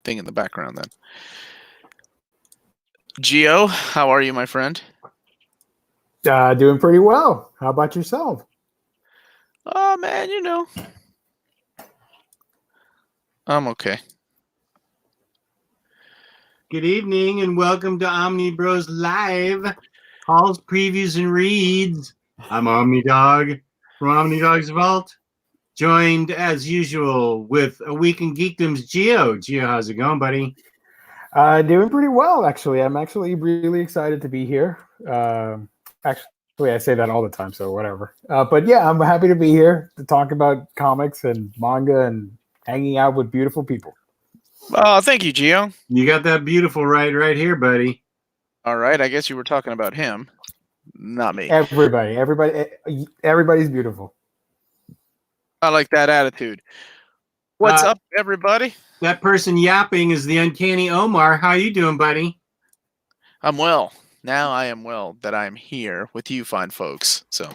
thing in the background then. Gio, how are you, my friend? Doing pretty well. How about yourself? Oh, man, you know. I'm okay. Good evening and welcome to Omnibroslive, hauls, previews, and reads. I'm Omnidog from Omnidog's Vault, joined as usual with A Week in Geekdom's Gio. Gio, how's it going, buddy? Doing pretty well, actually. I'm actually really excited to be here. Actually, I say that all the time, so whatever. But yeah, I'm happy to be here to talk about comics and manga and hanging out with beautiful people. Oh, thank you, Gio. You got that beautiful right here, buddy. All right, I guess you were talking about him, not me. Everybody's beautiful. I like that attitude. What's up, everybody? That person yapping is the uncanny Omar. How you doing, buddy? I'm well. Now I am well that I'm here with you fine folks. So,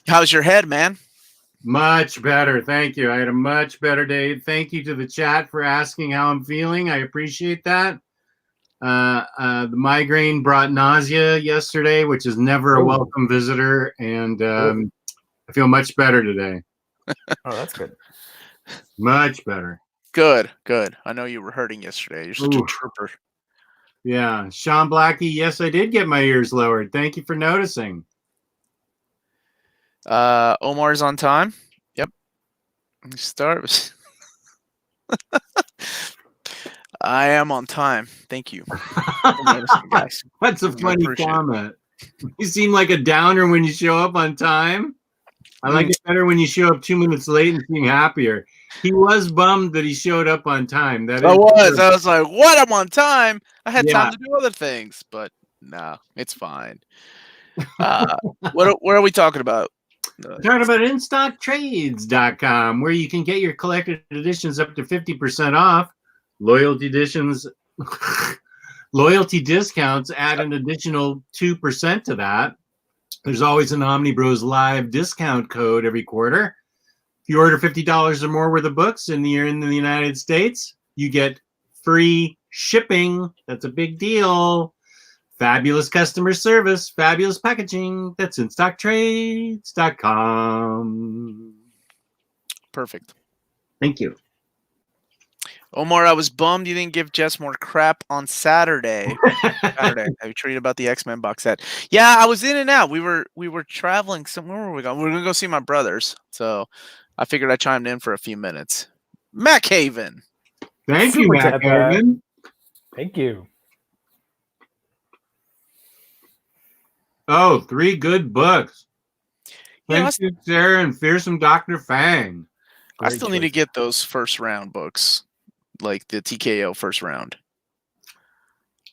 how's your head, man? Much better. Thank you. I had a much better day. Thank you to the chat for asking how I'm feeling. I appreciate that. The migraine brought nausea yesterday, which is never a welcome visitor. And I feel much better today. Oh, that's good. Much better. Good, good. I know you were hurting yesterday. You're such a trooper. Yeah. Sean Blackie, yes, I did get my ears lowered. Thank you for noticing. Omar's on time. Yep. Let me start. I am on time. Thank you. Guys. That's a funny comment. You seem like a downer when you show up on time. I like it better when you show up 2 minutes late and seem happier. He was bummed that he showed up on time. I was like, what? I'm on time. I had time to do other things, but no, it's fine. What are we talking about? Talking about InStockTrades.com, where you can get your collected editions up to 50% off. Loyalty discounts add an additional 2% to that. There's always an Omnibros discount code every quarter. If you order $50 or more worth of books and you're in the United States, you get free shipping. That's a big deal. Fabulous customer service, fabulous packaging. That's InStockTrades.com. Perfect. Thank you. Omar, I was bummed you didn't give Jess more crap on Saturday. Have you tweeted about the X-Men box set? Yeah, I was in and out. We were traveling somewhere. Where were we going? We were gonna go see my brothers. So I figured I chimed in for a few minutes. Mac Haven. Thank you, Mac Haven. Thank you. Oh, 3 good books. Thank you, Sarah and Fearsome Dr. Fang. I still need to get those first round books, like the TKO first round.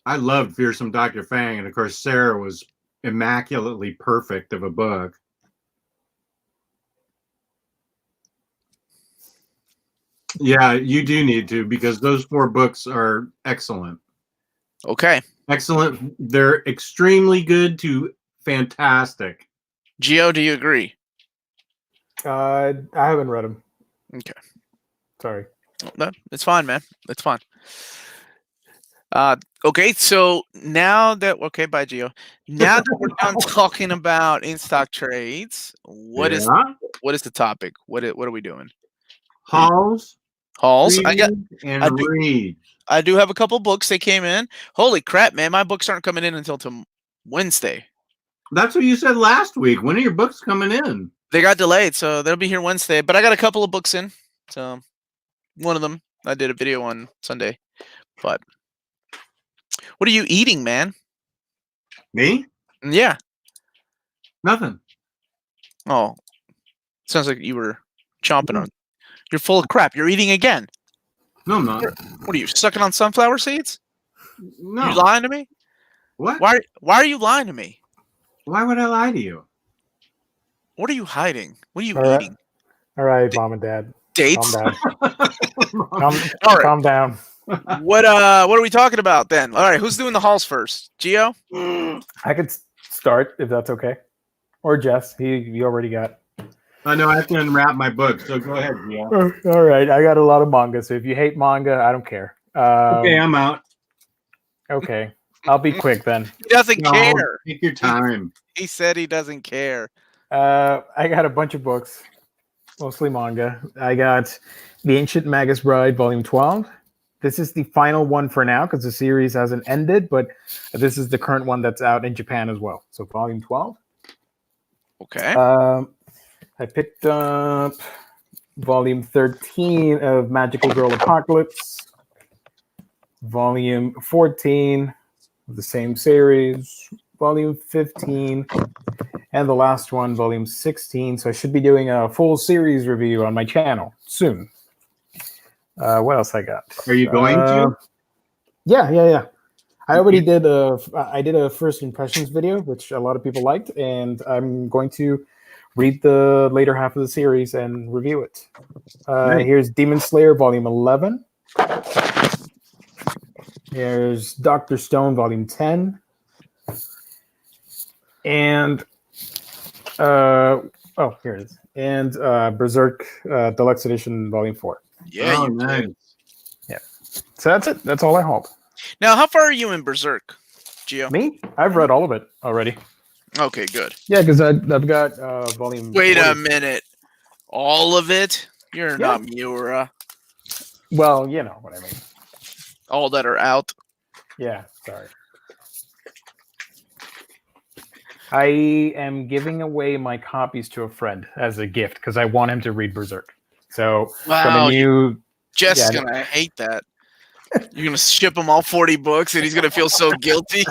I loved Fearsome Dr. Fang, and of course, Sarah was immaculately perfect of a book. Yeah, you do need to, because those 4 books are excellent. Okay. Excellent. They're extremely good to fantastic. Gio, do you agree? I haven't read them. Okay. Sorry. No, it's fine, man. It's fine. Okay, so now that bye, Gio. Now that we're done talking about in stock trades, what is the topic? What are we doing? Hauls. I do have a couple books that came in. Holy crap, man! My books aren't coming in until Wednesday. That's what you said last week. When are your books coming in? They got delayed, so they'll be here Wednesday. But I got a couple of books in. So one of them I did a video on Sunday. But what are you eating, man? Me? Yeah. Nothing. Oh, sounds like you were chomping on. You're full of crap. You're eating again. No, I'm not. What are you, sucking on sunflower seeds? No. You lying to me? What? Why are you lying to me? Why would I lie to you? What are you hiding? What are you eating? All right, Mom and Dad. Dates? Calm down. Calm down. What are we talking about then? All right, who's doing the hauls first? Gio? I could start if that's okay. Or Jess. He already got. I know I have to unwrap my book, so go ahead, Gio. All right, I got a lot of manga, so if you hate manga, I don't care. Okay, I'm out. Okay, I'll be quick then. He doesn't No, care. Take your time. He said he doesn't care. I got a bunch of books, mostly manga. I got The Ancient Magus Bride, Volume 12. This is the final one for now because the series hasn't ended, but this is the current one that's out in Japan as well. So Volume 12. Okay. I picked up Volume 13 of Magical Girl Apocalypse. Volume 14 of the same series. Volume 15. And the last one, Volume 16. So I should be doing a full series review on my channel soon. What else I got? Are you going to? Yeah. I already did a first impressions video, which a lot of people liked, and I'm going to read the later half of the series and review it. Nice. Here's Demon Slayer Volume 11. Here's Dr. Stone Volume 10. And here it is. And Berserk Deluxe Edition Volume 4. Yeah, you nice. did. Yeah. So that's it. That's all I hold. Now, how far are you in Berserk, Gio? Me? I've read all of it already. Okay, good. Yeah, because I've got Volume. Wait 40. a minute. All of it? You're not Miura. Well, you know what I mean. All that are out. Yeah, sorry. I am giving away my copies to a friend as a gift because I want him to read Berserk. So Wow, Jess is Yeah. gonna hate that. You're gonna ship him all 40 books, and he's gonna feel so guilty.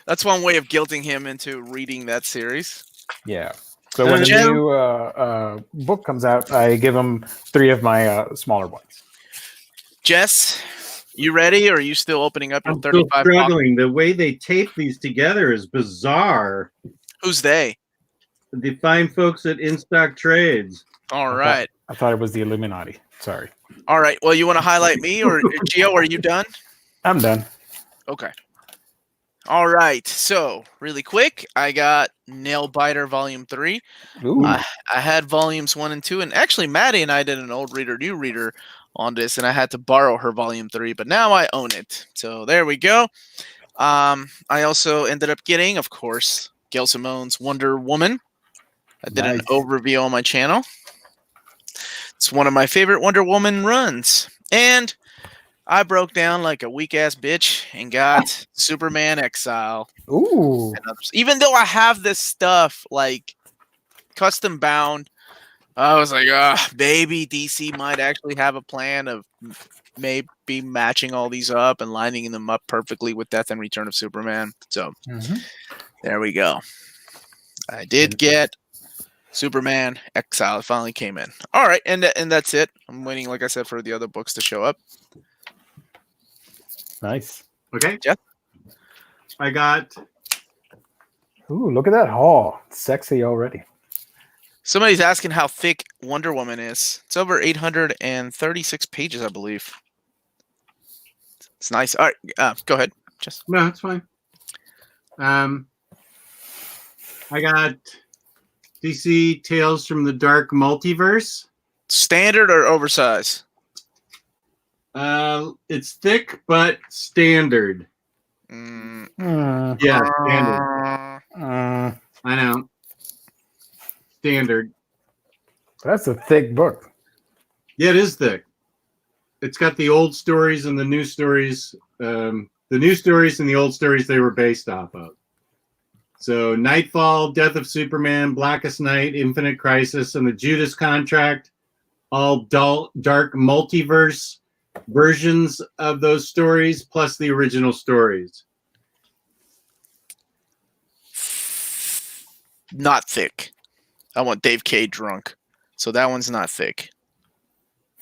That's one way of guilting him into reading that series. Yeah. So when the new book comes out, I give him 3 of my smaller ones. Jess, you ready, or are you still opening up your I'm still 35 struggling. The way they tape these together is bizarre. Who's they? The fine folks at In Stock Trades. All right. I thought it was the Illuminati. Sorry. All right. Well, you want to highlight me, or Gio, are you done? I'm done. Okay. All right. So, really quick, I got Nailbiter Volume 3. Ooh. I had Volumes 1 and 2, and actually, Maddie and I did an old reader, new reader on this, and I had to borrow her Volume 3, but now I own it. So, there we go. I also ended up getting, of course, Gail Simone's Wonder Woman. I did an overview on my channel. It's one of my favorite Wonder Woman runs. And I broke down like a weak-ass bitch and got Superman Exile. Ooh. Even though I have this stuff, like, custom bound, I was like, maybe DC might actually have a plan of maybe matching all these up and lining them up perfectly with Death and Return of Superman. So, there we go. I did get Superman Exile. It finally came in. All right, and that's it. I'm waiting, like I said, for the other books to show up. Nice. Okay. Yeah. I got. Ooh, look at that haul. It's sexy already. Somebody's asking how thick Wonder Woman is. It's over 836 pages, I believe. It's nice. All right, go ahead. Just No, it's fine. I got DC Tales from the Dark Multiverse. standard or oversized? It's thick but standard. Yeah, standard. I know. Standard. That's a thick book. Yeah, it is thick. It's got the old stories and the new stories. The new stories and the old stories they were based off of. So Nightfall, Death of Superman, Blackest Night, Infinite Crisis, and the Judas Contract, all dark multiverse versions of those stories, plus the original stories. Not thick. I want Dave K drunk. So that one's not thick.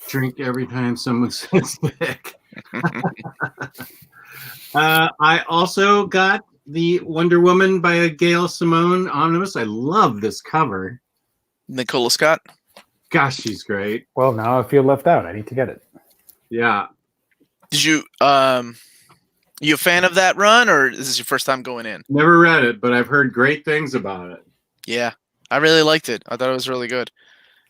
Drink every time someone says thick. I also got the Wonder Woman by Gail Simone Omnibus. I love this cover. Nicola Scott. Gosh, she's great. Well, now I feel left out. I need to get it. Yeah. Did you you a fan of that run, or is this your first time going in? Never read it, but I've heard great things about it. Yeah, I really liked it. I thought it was really good.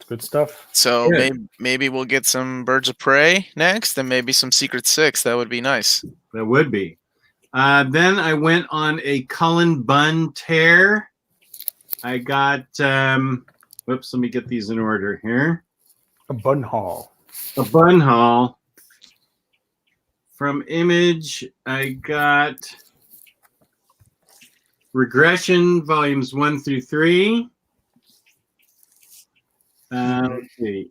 It's Good stuff. So Good. maybe we'll get some Birds of Prey next, and maybe some Secret Six. That would be nice. That would be. Then I went on a Cullen Bunn tear. I got, whoops, let me get these in order here. A bun haul. A bun haul. From Image, I got Regression Volumes 1 through 3. Let's see.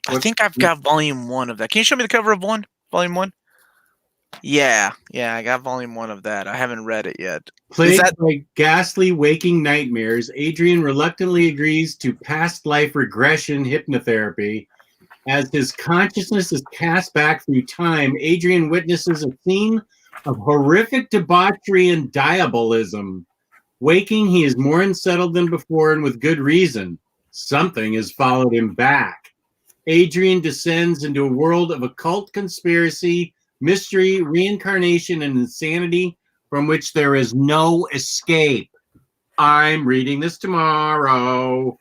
I think I've got volume 1 of that. Can you show me the cover of volume 1? Yeah, I got volume 1 of that. I haven't read it yet. Plagued by ghastly waking nightmares, Adrian reluctantly agrees to past life regression hypnotherapy. As his consciousness is cast back through time, Adrian witnesses a scene of horrific debauchery and diabolism. Waking, he is more unsettled than before, and with good reason. Something has followed him back. Adrian descends into a world of occult conspiracy, mystery, reincarnation, and insanity from which there is no escape. I'm reading this tomorrow.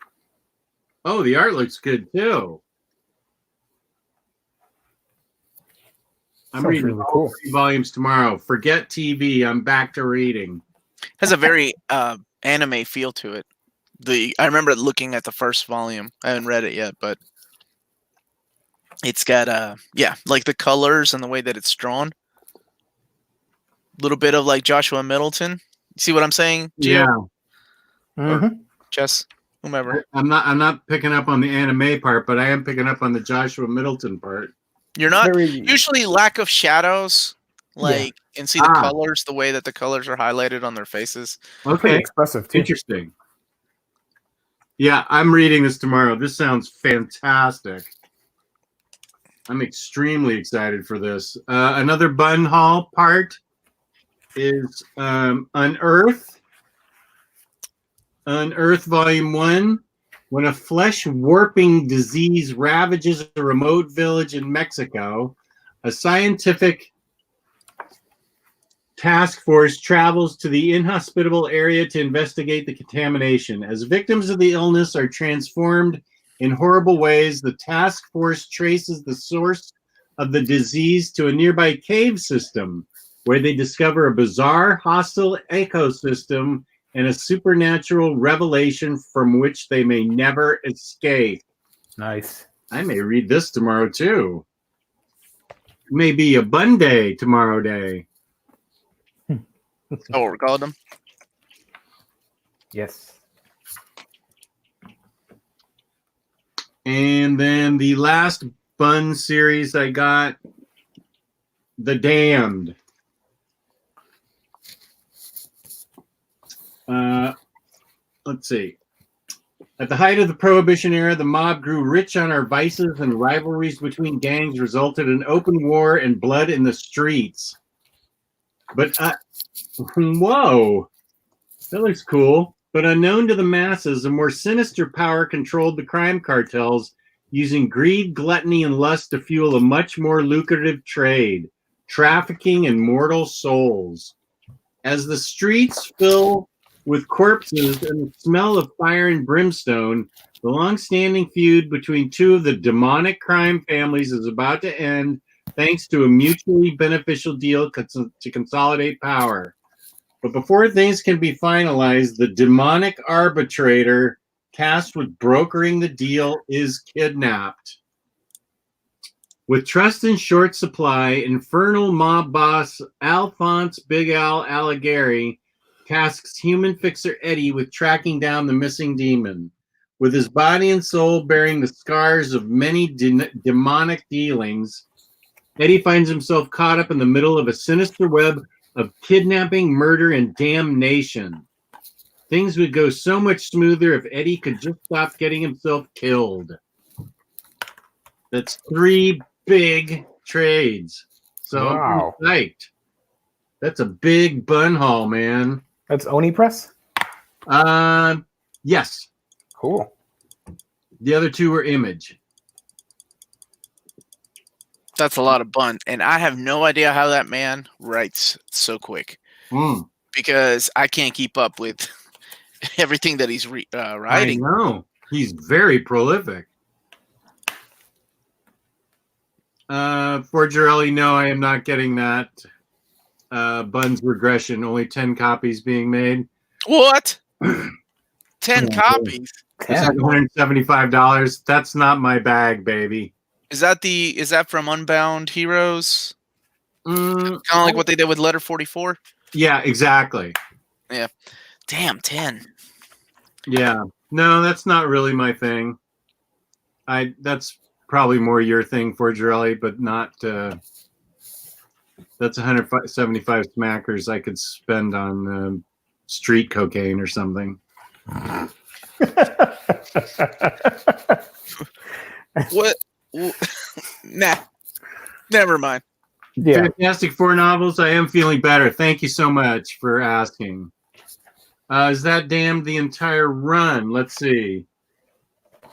Oh, the art looks good too. I'm Sounds reading really all cool. 3 volumes tomorrow. Forget TV. I'm back to reading. Has a very anime feel to it. I remember looking at the first volume. I haven't read it yet, but it's got like the colors and the way that it's drawn. A little bit of like Joshua Middleton. See what I'm saying, Gio? Yeah. Or Jess, whomever. I'm not picking up on the anime part, but I am picking up on the Joshua Middleton part. You're not Very- usually lack of shadows, and see the colors, the way that the colors are highlighted on their faces. Pretty Okay, expressive too. interesting. Yeah, I'm reading this tomorrow. This sounds fantastic. I'm extremely excited for this. Another bun haul part is Unearth. Unearth Volume 1. When a flesh-warping disease ravages a remote village in Mexico, a scientific task force travels to the inhospitable area to investigate the contamination. As victims of the illness are transformed in horrible ways, the task force traces the source of the disease to a nearby cave system, where they discover a bizarre, hostile ecosystem and a supernatural revelation from which they may never escape. Nice. I may read this tomorrow, too. It may be a bun day tomorrow day. Oh, we're calling them. Yes. And then the last bun series I got, The Damned. Let's see. At the height of the Prohibition era, the mob grew rich on our vices, and rivalries between gangs resulted in open war and blood in the streets. But, whoa, that looks cool. But unknown to the masses, a more sinister power controlled the crime cartels, using greed, gluttony, and lust to fuel a much more lucrative trade, trafficking in mortal souls. As the streets fill with corpses and the smell of fire and brimstone, the long-standing feud between two of the demonic crime families is about to end, thanks to a mutually beneficial deal to consolidate power. But before things can be finalized, the demonic arbitrator tasked with brokering the deal is kidnapped. With trust in short supply, infernal mob boss Alphonse Big Al Alighieri tasks human fixer Eddie with tracking down the missing demon. With his body and soul bearing the scars of many demonic dealings, Eddie finds himself caught up in the middle of a sinister web of kidnapping, murder, and damnation. Things would go so much smoother if Eddie could just stop getting himself killed. That's 3 big trades. So Wow. I'm psyched. That's a big bun haul, man. That's Oni Press? Yes. Cool. The other 2 were Image. That's a lot of bun, and I have no idea how that man writes so quick because I can't keep up with everything that he's writing. I know. He's very prolific. For Ryley, no, I am not getting that. Bun's regression, only 10 copies being made. What? 10 Yeah, copies. It's like $175. That's not my bag, baby. Is that from Unbound Heroes? Kind of like what they did with Letter 44? Yeah, exactly. Yeah. Damn, 10. Yeah. No, that's not really my thing. That's probably more your thing for Ryley, but not that's 175 smackers I could spend on street cocaine or something. What? Nah. Never mind. Yeah. Fantastic Four novels. I am feeling better. Thank you so much for asking. Is that damned the entire run? Let's see.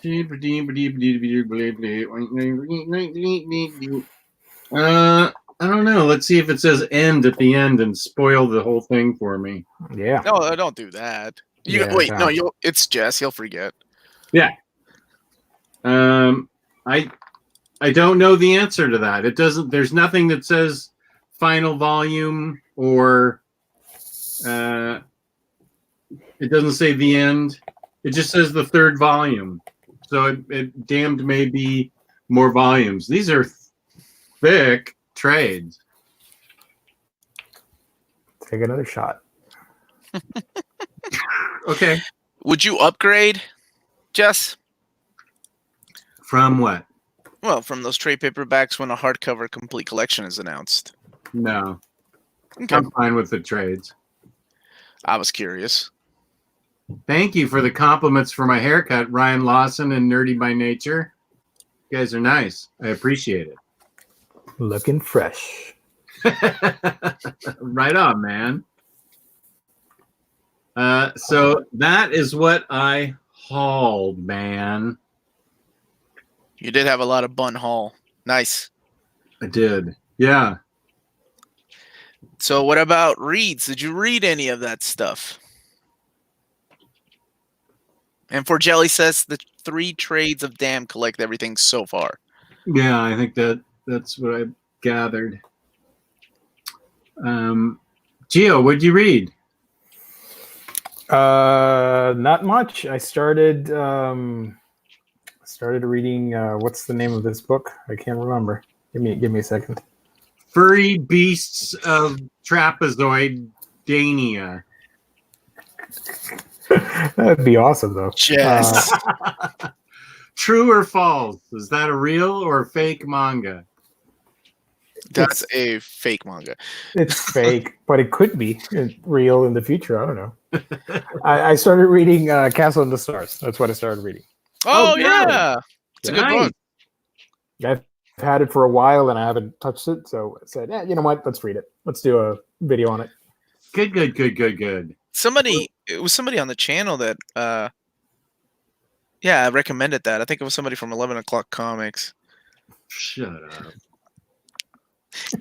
I don't know. Let's see if it says end at the end and spoil the whole thing for me. Yeah. No, don't do that. Wait, no, it's Jess. He'll forget. Yeah. I don't know the answer to that. It doesn't. There's nothing that says final volume or it doesn't say the end. It just says the third volume. So it damned may be more volumes. These are thick trades. Take another shot. Okay. Would you upgrade, Jess? From what? Well, from those trade paperbacks when a hardcover complete collection is announced. No. Okay. I'm fine with the trades. I was curious. Thank you for the compliments for my haircut, Ryan Lawson and Nerdy by Nature. You guys are nice. I appreciate it. Looking fresh. Right on, man. So that is what I hauled, man. You did have a lot of bun haul. Nice. I did. Yeah. So what about reads? Did you read any of that stuff? And for Jelly says the 3 trades of Damn collect everything so far. Yeah, I think that's what I gathered. Gio, what'd you read? Not much. I started reading what's the name of this book? I can't remember. Give me a second. Furry Beasts of Trapezoidania. That'd be awesome though. Yes. True or false? Is that a real or fake manga? That's a fake manga. It's fake, but it could be real in the future. I don't know. I started reading Castle in the Stars. That's what I started reading. Oh, yeah. yeah. It's a good book. I've had it for a while and I haven't touched it. So I said, you know what? Let's read it. Let's do a video on it. Good. It was somebody on the channel that recommended that. I think it was somebody from 11 O'Clock Comics. Shut up.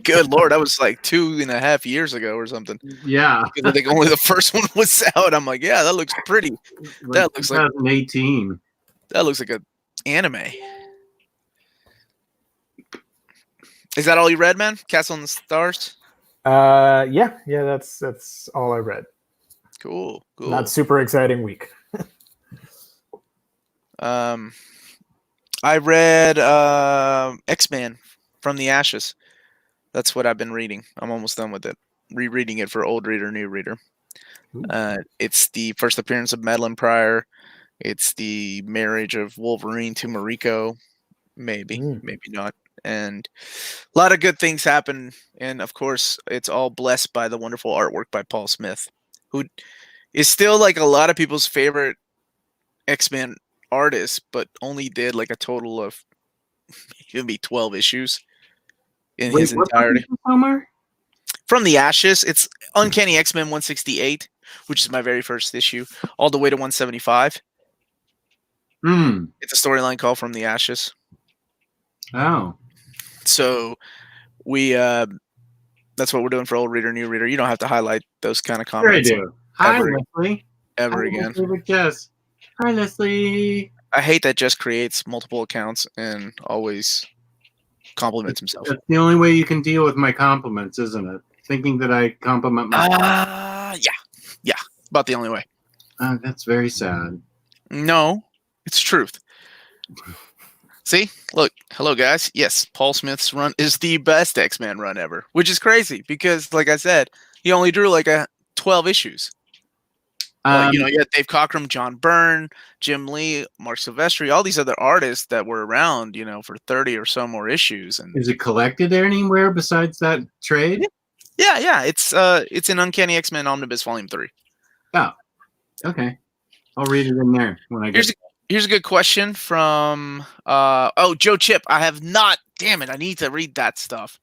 Good Lord, that was like 2.5 years ago or something. Yeah. I think only the first one was out. I'm like, yeah, that looks pretty. That looks like 2018. That looks like an anime. Is that all you read, man? Castle in the Stars? Yeah, that's all I read. Cool. Not super exciting week. I read X-Men from the Ashes. That's what I've been reading. I'm almost done with it. Rereading it for old reader, new reader. It's the first appearance of Madelyn Pryor. It's the marriage of Wolverine to Mariko. Maybe not. And a lot of good things happen. And of course, it's all blessed by the wonderful artwork by Paul Smith, who is still like a lot of people's favorite X-Men artist, but only did like a total of maybe 12 issues in his entirety. Omar? From the Ashes, it's Uncanny X-Men 168, which is my very first issue, all the way to 175. It's a storyline called From the Ashes. Oh. So we that's what we're doing for old reader, new reader. You don't have to highlight those kind of comments. Sure I do. Hi, Leslie. Ever again. Jess. Hi, Leslie. I hate that Jess creates multiple accounts and always compliments himself. That's the only way you can deal with my compliments, isn't it? Thinking that I compliment myself. Yeah, about the only way. That's very sad. No, it's truth. See, look, hello guys. Yes, Paul Smith's run is the best X-Men run ever, which is crazy because, like I said, he only drew like 12 issues. But, you had Dave Cockrum, John Byrne, Jim Lee, Mark Silvestri, all these other artists that were around, for 30 or so more issues. And is it collected anywhere besides that trade? Yeah. It's in Uncanny X-Men Omnibus Volume 3. Oh, okay. I'll read it in there when I get. Here's a good question from Joe Chip. I have not. Damn it! I need to read that stuff.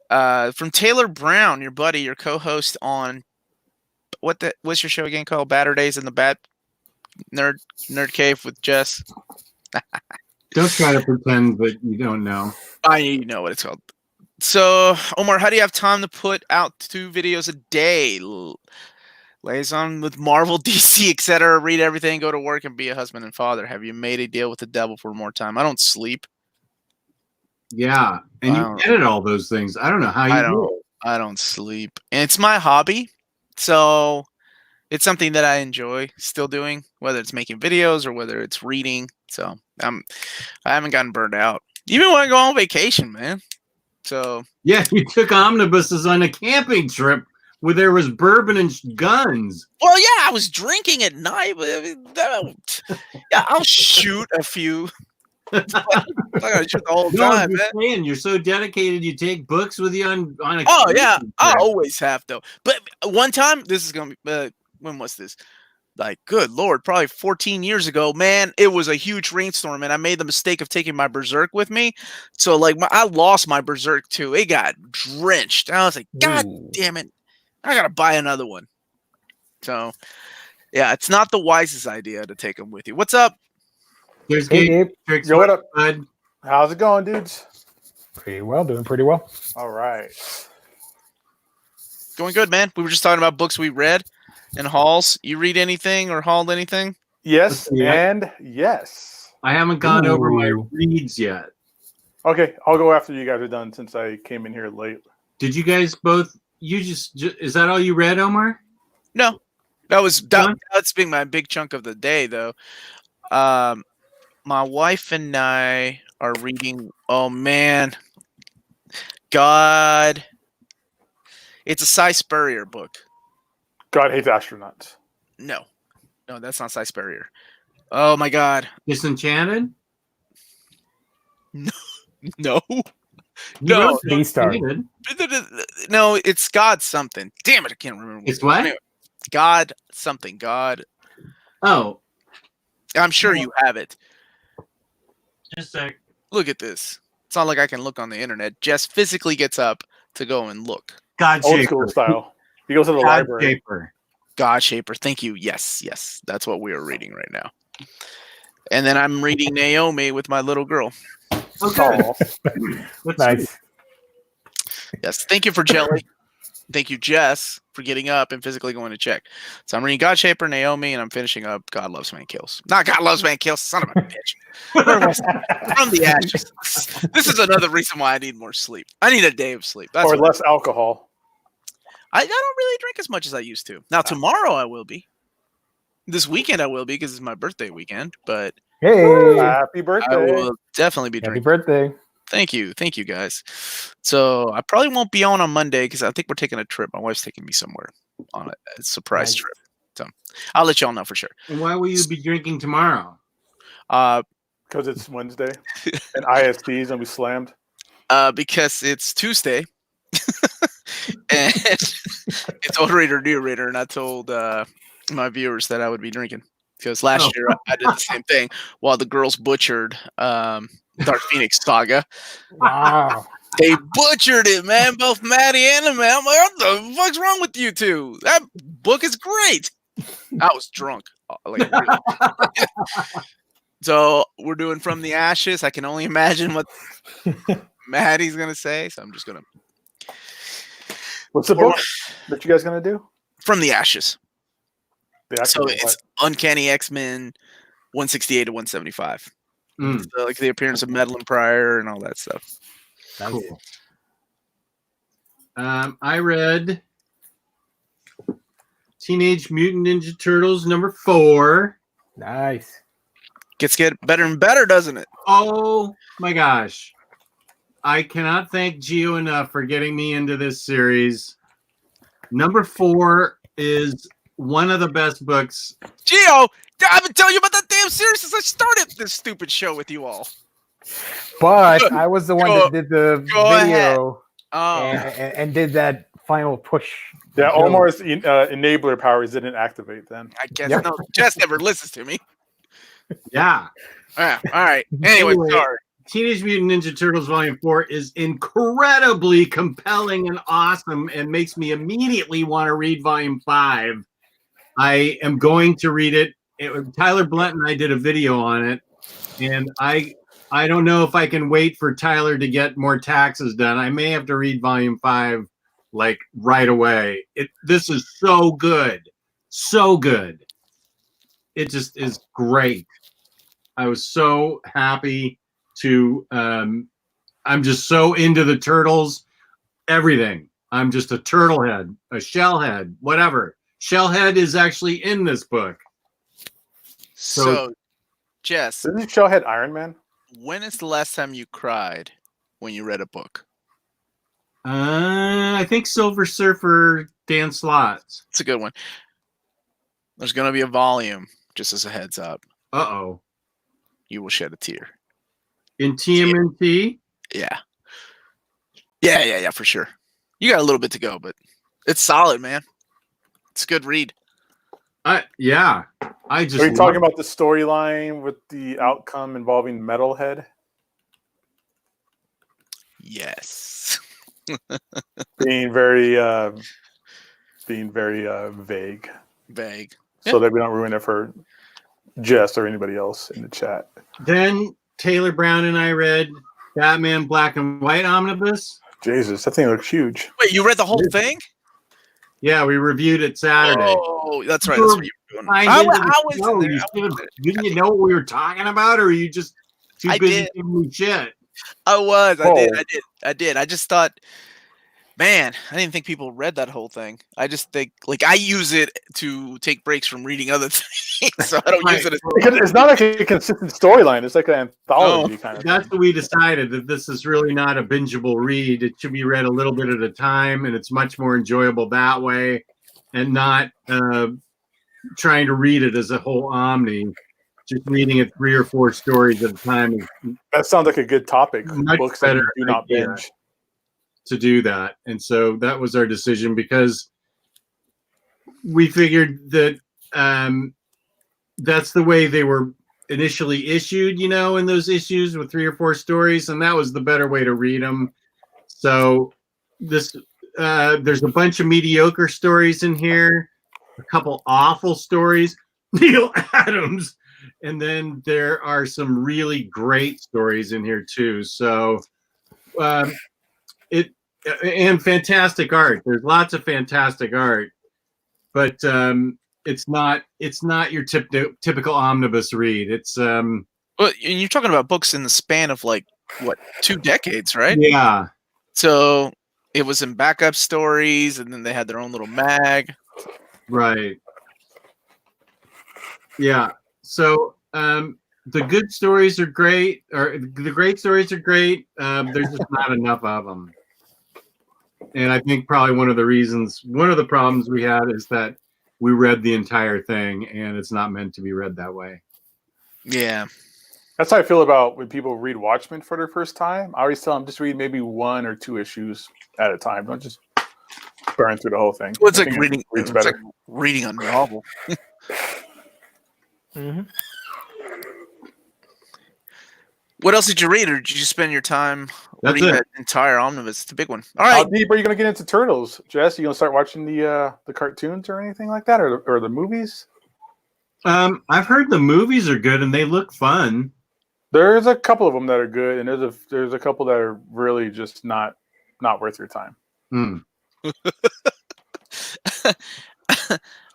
From Taylor Brown, your buddy, your co-host on what's your show again called? Batter Days in the Bat Nerd Cave with Jess. Don't try to pretend that you don't know. I know what it's called. So, Omar, how do you have time to put out 2 videos a day? Liaison with Marvel, DC, etc. Read everything, go to work, and be a husband and father. Have you made a deal with the devil for more time? I don't sleep. Yeah, and you edit all those things. I don't know how you do it. I don't sleep, and it's my hobby, so it's something that I enjoy still doing, whether it's making videos or whether it's reading. So I haven't gotten burned out, even when I go on vacation, man. So yeah, you took omnibuses on a camping trip where there was bourbon and guns. Well, yeah, I was drinking at night, but I'll shoot a few. I'm not gonna shoot the whole time, man. Saying, you're so dedicated, you take books with you on a. Oh yeah, I always have though. But one time, this is gonna be when was this? Like, good Lord, probably 14 years ago, man. It was a huge rainstorm, and I made the mistake of taking my Berserk with me. So, like, I lost my Berserk too. It got drenched. I was like, God damn it. I gotta buy another one. So, yeah, it's not the wisest idea to take them with you. What's up? There's Gabe. Yo, what up? Bud. How's it going, dudes? Doing pretty well. All right. Going good, man. We were just talking about books we read and hauls. You read anything or hauled anything? Yes and yes. I haven't gone over my reads yet. Okay, I'll go after you guys are done since I came in here late. Did you guys both? You just is that all you read, Omar? No, that's been my big chunk of the day, though. My wife and I are reading. Oh man, God, it's a Cy Spurrier book. God hates astronauts. No, that's not Cy Spurrier. Oh my God, Disenchanted? No. Started. No, it's God something. Damn it, I can't remember. It's what? Anyway, God something. God. Oh. I'm sure you have it. Just a sec. Look at this. It's not like I can look on the internet. Jess physically gets up to go and look. God Old Shaper. school style. He goes to the library. Shaper. God Shaper. Thank you. Yes. That's what we are reading right now. And then I'm reading Naomi with my little girl. Okay. Nice. Yes. Thank you for Jelly. Thank you, Jess, for getting up and physically going to check. So I'm reading God Shaper, Naomi, and I'm finishing up God Loves Man Kills. Not God Loves Man Kills, son of a bitch. Where was that? From the ashes. This is another reason why I need more sleep. I need a day of sleep. Or less alcohol. I don't really drink as much as I used to. Now, tomorrow I will be. This weekend I will be because it's my birthday weekend. But hey, happy birthday. I will definitely be drinking. Happy birthday. Thank you, guys. So I probably won't be on Monday because I think we're taking a trip. My wife's taking me somewhere on a surprise trip. So I'll let y'all know for sure. And why will you be drinking tomorrow? Because it's Wednesday and IST's gonna be slammed. Because it's Tuesday and it's old reader, new reader, and I told my viewers that I would be drinking because last year I did the same thing while the girls butchered Dark Phoenix Saga. Wow. They butchered it, man. Both Maddie and him, man. I'm like, what the fuck's wrong with you two? That book is great. I was drunk. Like, really. So we're doing From the Ashes. I can only imagine what Maddie's going to say. So I'm just going to. What's the book that you guys gonna do? From the Ashes. The So it's Uncanny X-Men 168 to 175. Mm, Like the appearance of Madelyn Pryor and all that stuff. Nice. cool. I read Teenage Mutant Ninja Turtles #4. Nice. Gets better and better, doesn't it? Oh my gosh. I cannot thank Gio enough for getting me into this series. #4 is one of the best books. Gio, I've been telling you about that damn series since I started this stupid show with you all. But I was the one that did the Go ahead. video Oh, and did that final push. Yeah, Joke. Omar's enabler powers didn't activate then. I guess Yep. no. Jess never listens to me. Yeah. All right. Anyway, sorry. Teenage Mutant Ninja Turtles Volume 4 is incredibly compelling and awesome and makes me immediately want to read Volume 5. I am going to read it. Tyler Blunt and I did a video on it, and I don't know if I can wait for Tyler to get more taxes done. I may have to read Volume 5 like right away. This is so good. So good. It just is great. I was so happy to I'm just so into the turtles, everything. I'm just a turtle head, a shell head, whatever. Shellhead is actually in this book. So, Jess, Didn't Shellhead Iron Man? when is the last time you cried when you read a book? I think Silver Surfer Dan Slots. It's a good one. There's going to be a volume, just as a heads up. Uh-oh. You will shed a tear. In TMNT? Yeah, for sure. You got a little bit to go, but it's solid, man. It's a good read. Yeah. I just Are you talking about the storyline with the outcome involving Metalhead? Yes. Being very vague. Vague. So that we don't ruin it for Jess or anybody else in the chat. Then Taylor Brown and I read Batman Black and White Omnibus. Jesus, that thing looks huge. Wait, you read the whole thing? Yeah, we reviewed it Saturday. Oh, that's right. That's what you were doing. I was in there. Didn't you know what we were talking about, or are you just too I busy did. giving me shit? I was. Oh. I did. I just thought, man, I didn't think people read that whole thing. I just think, like, I use it to take breaks from reading other things, so I don't use it as. Because it's not like a consistent storyline. It's like an anthology kind of That's thing. what we decided, that this is really not a bingeable read. It should be read a little bit at a time, and it's much more enjoyable that way, and not trying to read it as a whole Omni. Just reading it 3 or 4 stories at a time is That sounds like a good topic. Much Books that better you do not idea. binge. to do that. And so that was our decision, because we figured that that's the way they were initially issued, you know, in those issues with 3 or 4 stories, and that was the better way to read them. So this there's a bunch of mediocre stories in here, a couple awful stories, Neil Adams, and then there are some really great stories in here too. So and fantastic art. There's lots of fantastic art, but it's not your typical omnibus read. It's Well, and you're talking about books in the span of like what, 2 decades, right? yeah. So it was in backup stories, and then they had their own little mag. Right. Yeah. So the good stories are great, or the great stories are great. There's just not enough of them. And I think probably one of the problems we had is that we read the entire thing, and it's not meant to be read that way. Yeah. That's how I feel about when people read Watchmen for their first time. I always tell them just read maybe 1 or 2 issues at a time. Don't just burn through the whole thing. Well, it's I like think reading. reads It's better. like reading a novel. Mm-hmm. What else did you read, or did you spend your time That's reading it. that entire omnibus? It's a big one. All How right. deep are you going to get into Turtles, Jess? You going to start watching the cartoons or anything like that, or the movies? I've heard the movies are good and they look fun. There's a couple of them that are good, and there's a couple that are really just not worth your time.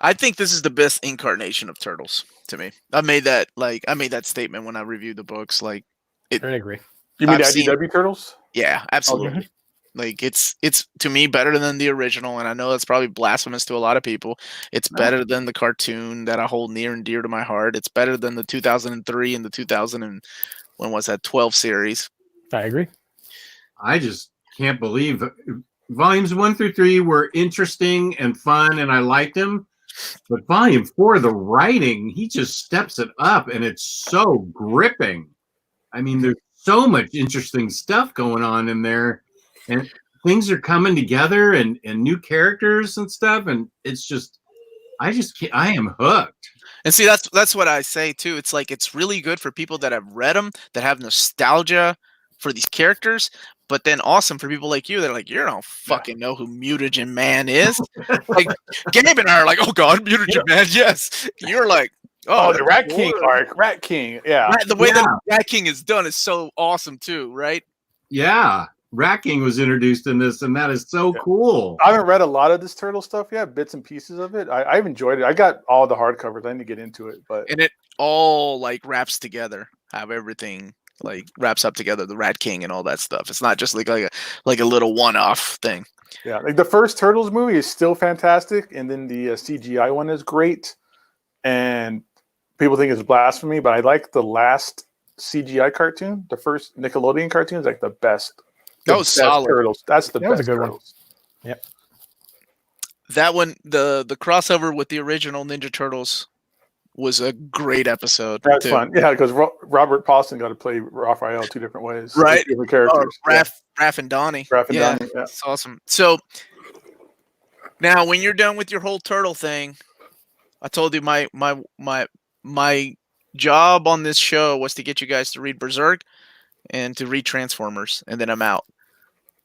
I think this is the best incarnation of Turtles. to me. I made that statement when I reviewed the books. Like, I agree. You mean I've the seen- IDW Turtles? yeah, absolutely. Okay. Like it's to me better than the original, and I know that's probably blasphemous to a lot of people. It's better than the cartoon that I hold near and dear to my heart. It's better than the 2003 and the 2000 and when was that 12 series. I agree. I just can't believe volumes 1 through 3 were interesting and fun, and I liked them. But volume 4, the writing, he just steps it up, and it's so gripping. I mean, there's so much interesting stuff going on in there, and things are coming together, and new characters and stuff, and it's just, I am hooked. And see, that's what I say too. It's like it's really good for people that have read them, that have nostalgia for these characters, but then awesome for people like you that are like, you don't fucking know who Mutagen Man is. Like Gabe and I are like, oh god, Mutagen Man, yes. You're like, Oh, the Rat King arc. Rat King, yeah. The way that Rat King is done is so awesome too, right? Yeah, Rat King was introduced in this, and that is so cool. I haven't read a lot of this turtle stuff yet, bits and pieces of it. I've enjoyed it. I got all the hardcovers. I need to get into it, but And it all like wraps together, have everything like wraps up together, the Rat King and all that stuff. It's not just like a little one-off thing. yeah, like the first Turtles movie is still fantastic, and then the CGI one is great. And people think it's blasphemy, but I like the last CGI cartoon. The first Nickelodeon cartoon is like the best. That was solid. Turtles. That's the That was best a good one. Turtles. Yep. That one, the crossover with the original Ninja Turtles was a great episode. That's too. fun. Yeah, because Robert Paulson got to play Raphael 2 different ways. Right. Different characters. Raph and Donnie. Raph and yeah, Donnie, yeah. It's awesome. So now when you're done with your whole turtle thing, I told you my job on this show was to get you guys to read Berserk and to read Transformers, and then I'm out.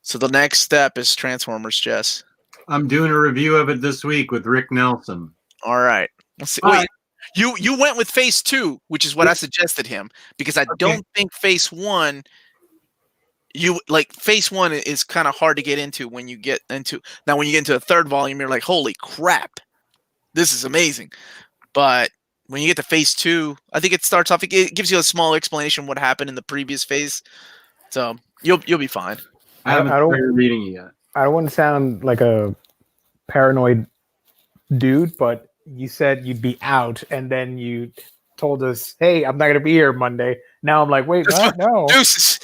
So the next step is Transformers, Jess. I'm doing a review of it this week with Rick Nelson. All right. Let's see. Wait, you went with Phase 2, which is what I suggested him, because I don't think Phase 1 Phase 1 is kind of hard to get into when you get into the third volume, you're like, holy crap, this is amazing. But when you get to Phase 2, I think it starts off, it gives you a small explanation of what happened in the previous phase. So you'll be fine. I haven't started reading it yet. I don't want to sound like a paranoid dude, but you said you'd be out, and then you told us, hey, I'm not going to be here Monday. Now I'm like, wait, what? No. Deuces.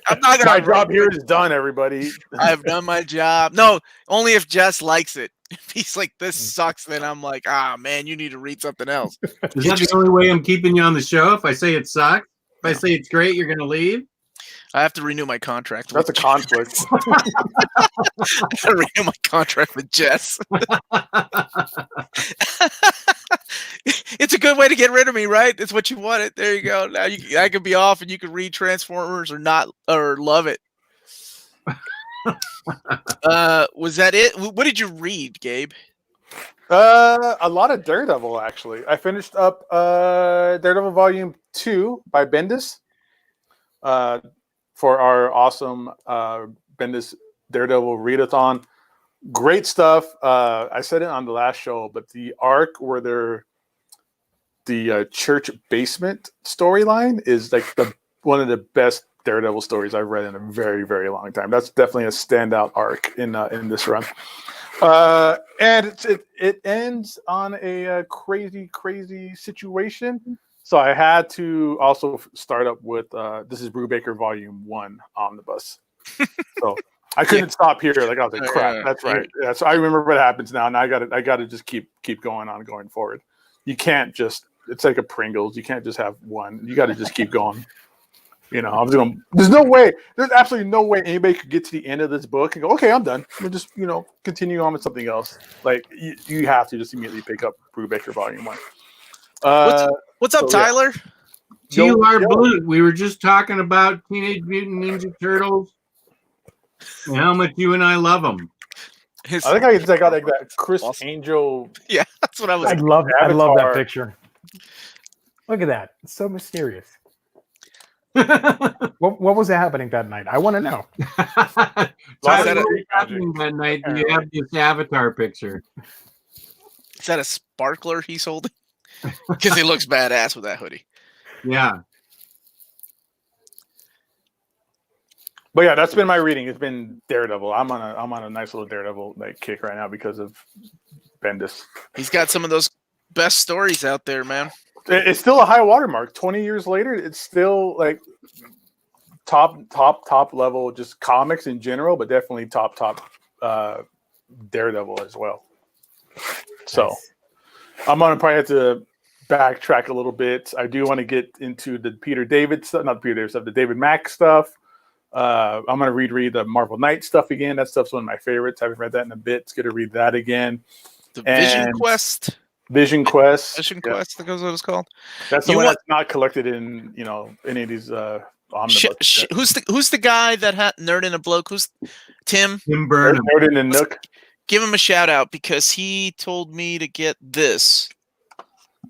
I'm not gonna. My job here is done, everybody. I've done my job. No, only if Jess likes it. If he's like, this sucks, then I'm like, man, you need to read something else. Is that the only way I'm keeping you on the show? If I say it sucks? If I say it's great, you're going to leave? I have to renew my contract. That's a conflict. I have to renew my contract with Jess. It's a good way to get rid of me, right? It's what you wanted. There you go. Now I can be off, and you can read Transformers or not, or love it. Was that it? What did you read, Gabe? A lot of Daredevil, actually. I finished up Daredevil Volume 2 by Bendis for our awesome Bendis Daredevil readathon. Great stuff. I said it on the last show, but the arc where the church basement storyline is like one of the best Daredevil stories I've read in a very, very long time. That's definitely a standout arc in this run. And it ends on a crazy, crazy situation. So I had to also start up with this is Brubaker Volume 1 Omnibus. So I couldn't stop here. Like I was like, crap, that's right. Yeah, so I remember what happens now, and I gotta just keep going forward. You can't just, it's like a Pringles. You can't just have one. You got to just keep going. You know, there's absolutely no way anybody could get to the end of this book and go, okay, I'm done. We'll just, continue on with something else. Like you have to just immediately pick up Brubaker Volume 1. What's up, Tyler? TLR Blue. We were just talking about Teenage Mutant Ninja Turtles and how much you and I love them. I think I got like that Chris Angel. Yeah, that's what I was. I love that picture. Look at that. It's so mysterious. What was happening that night? I want to know. What was happening that night? Do you have this avatar picture? Is that sparkler he's holding because he looks badass with that hoodie. Yeah. But yeah, that's been my reading. It's been Daredevil. I'm on a nice little Daredevil like kick right now because of Bendis. He's got some of those best stories out there, man. It's still a high watermark. 20 years later, it's still like top level, just comics in general, but definitely top Daredevil as well. So I'm gonna probably have to backtrack a little bit. I do want to get into the Peter David stuff, not the Peter David stuff, the David Mack stuff. I'm gonna reread the Marvel Knight stuff again. That stuff's one of my favorites. I haven't read that in a bit. It's good to read that again. The Vision Quest. Vision Quest. Vision Quest, that goes what it's called. That's the one that's not collected in any of these omnibus. Who's the guy that had Nerd in a Bloke? Who's Tim Burnham. Nerd in a Nook. Give him a shout out because he told me to get this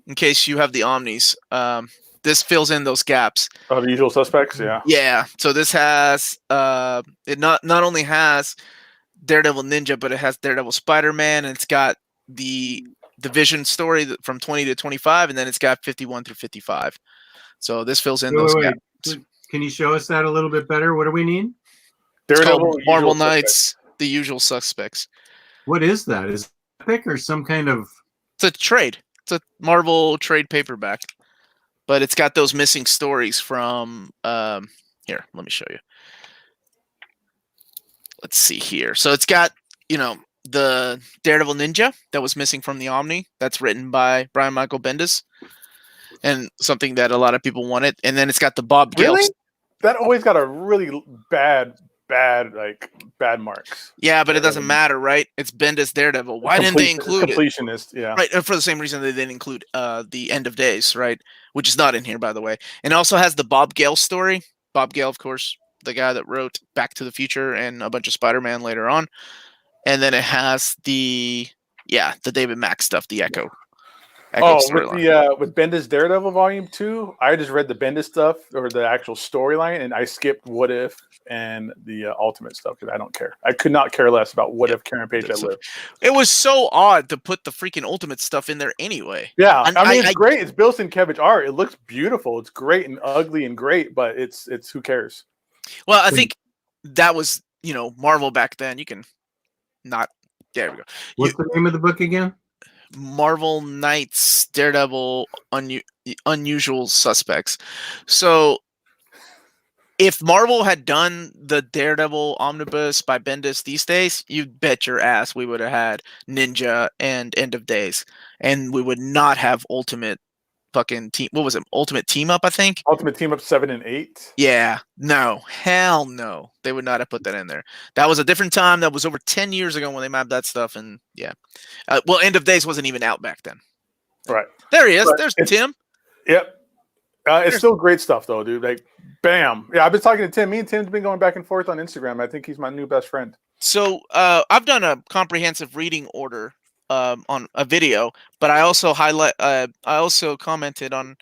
in case you have the Omnis. This fills in those gaps. Oh, the Usual Suspects, yeah. Yeah. So this has it not only has Daredevil Ninja, but it has Daredevil Spider-Man, and it's got the Vision story from 20 to 25, and then it's got 51 through 55. So this fills in those gaps. Can you show us that a little bit better? What do we need? Daredevil, Marvel Knights, the Usual Suspects. What is that? Is it epic or some kind of? It's a trade. It's a Marvel trade paperback, but it's got those missing stories from. Here, let me show you. Let's see here. So it's got the Daredevil Ninja that was missing from the Omni. That's written by Brian Michael Bendis, and something that a lot of people wanted. And then it's got the Bob Gale. Really? That always got a really bad marks. Yeah, but it doesn't matter, right? It's Bendis Daredevil. Why didn't they include it? Completionist, yeah. Right, for the same reason they didn't include the End of Days, right? Which is not in here, by the way. And it also has the Bob Gale story. Bob Gale, of course, the guy that wrote Back to the Future and a bunch of Spider-Man later on. And then it has the David Mack stuff, the Echo with Bendis Daredevil Volume 2, I just read the Bendis stuff or the actual storyline, and I skipped What If and the Ultimate stuff because I don't care. I could not care less about What If Karen Page had lived. It was so odd to put the freaking Ultimate stuff in there anyway. Yeah, I mean, it's great. It's Bill Sienkiewicz art. It looks beautiful. It's great and ugly and great, but it's who cares? Well, I think that was, Marvel back then. You can not. There we go. What's the name of the book again? Marvel Knights, Daredevil, Unusual Suspects. So if Marvel had done the Daredevil Omnibus by Bendis these days, you bet your ass we would have had Ninja and End of Days. And we would not have Ultimate fucking team. What was it? Ultimate Team Up, I think? Ultimate Team Up 7 and 8? Yeah. No. Hell no. They would not have put that in there. That was a different time. That was over 10 years ago when they mapped that stuff. And yeah. Well, End of Days wasn't even out back then. Right. There he is. There's Tim. Yep. It's still great stuff, though, dude. Like, bam. Yeah, I've been talking to Tim. Me and Tim's been going back and forth on Instagram. I think he's my new best friend. So I've done a comprehensive reading order on a video, but I also I also commented on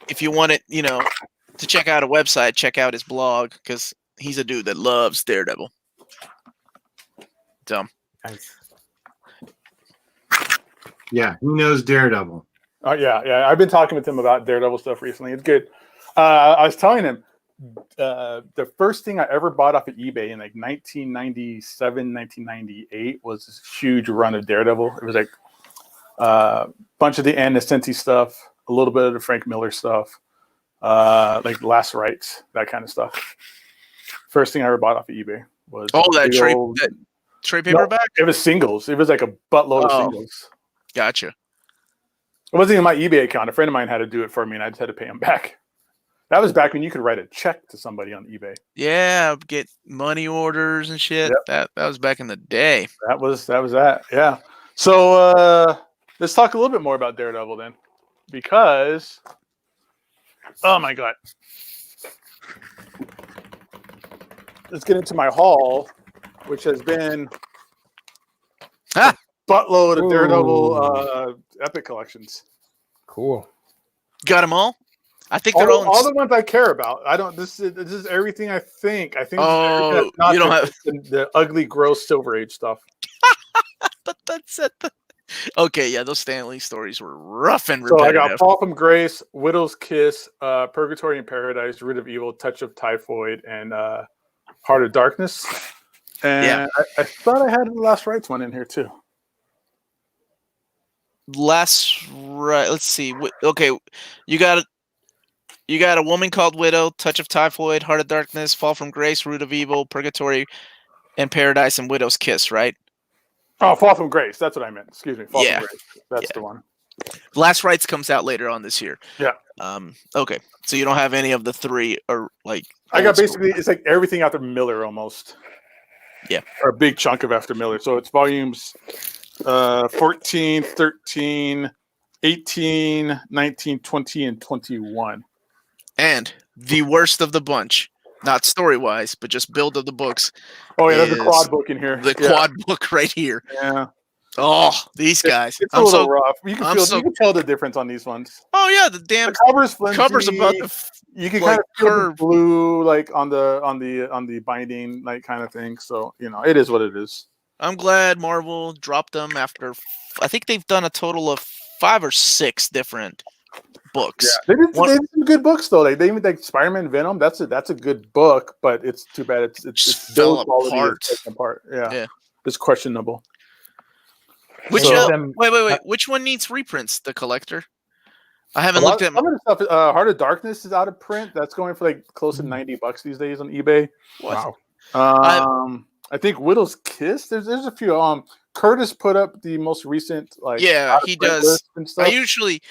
if you want it, to check out a website, check out his blog because he's a dude that loves Daredevil. So, Nice. Yeah, he knows Daredevil. Oh yeah. I've been talking with him about Daredevil stuff recently. It's good. I was telling him the first thing I ever bought off of eBay in like 1997, 1998 was this huge run of Daredevil. It was like a bunch of the Ann Nesenti stuff, a little bit of the Frank Miller stuff, like Last Rites, that kind of stuff. First thing I ever bought off of eBay was that trade paperback? No, it was singles. It was like a buttload of singles. Gotcha. It wasn't even my eBay account. A friend of mine had to do it for me, and I just had to pay him back. That was back when you could write a check to somebody on eBay. Yeah, get money orders and shit. Yep. That was back in the day. That was that. Yeah. So let's talk a little bit more about Daredevil then, because oh my god, let's get into my haul, which has been a buttload of Daredevil Epic collections. Cool. Got them all? I think all, they're all the ones I care about. I don't. This is everything I think. I think. Oh, not you don't have the ugly, gross Silver Age stuff. but that's it. Okay, yeah, those Stan Lee stories were rough and So I repetitive. got Fall from Grace, Widow's Kiss, Purgatory and Paradise, Rid of Evil, Touch of Typhoid, and Heart of Darkness. And I thought I had the Last Rites one in here too. Let's see. Okay, you got a Woman Called Widow, Touch of Typhoid, Heart of Darkness, Fall from Grace, Root of Evil, Purgatory and Paradise, and Widow's Kiss, right? Oh, Fall from Grace. That's what I meant. Excuse me. Fall Yeah. from Grace. That's the one. Last Rites comes out later on this year. Yeah. Okay, so you don't have any of the three, or like I got basically it's like everything after Miller almost. Yeah. Or a big chunk of after Miller. So it's volumes 14, 13, 18, 19, 20, and 21. And the worst of the bunch, not story-wise, but just build of the books. Oh, yeah, there's a quad book in here. The quad book right here. Yeah. Oh, these guys. It's a little rough. You can you can tell the difference on these ones. Oh, yeah, the damn cover's flimsy. Cover's about to you can kind of feel the blue like on the binding like kind of thing. So, it is what it is. I'm glad Marvel dropped them after I think they've done a total of 5 or 6 different books. Yeah, they did some good books though. Like they even like Spider-Man Venom. That's a good book, but it's too bad it's fell apart. Yeah, it's questionable. Wait. Which one needs reprints? The Collector. I haven't looked at some of the stuff. Heart of Darkness is out of print. That's going for like close to $90 these days on eBay. What? Wow. I think Widow's Kiss. There's a few. Curtis put up the most recent he does. I usually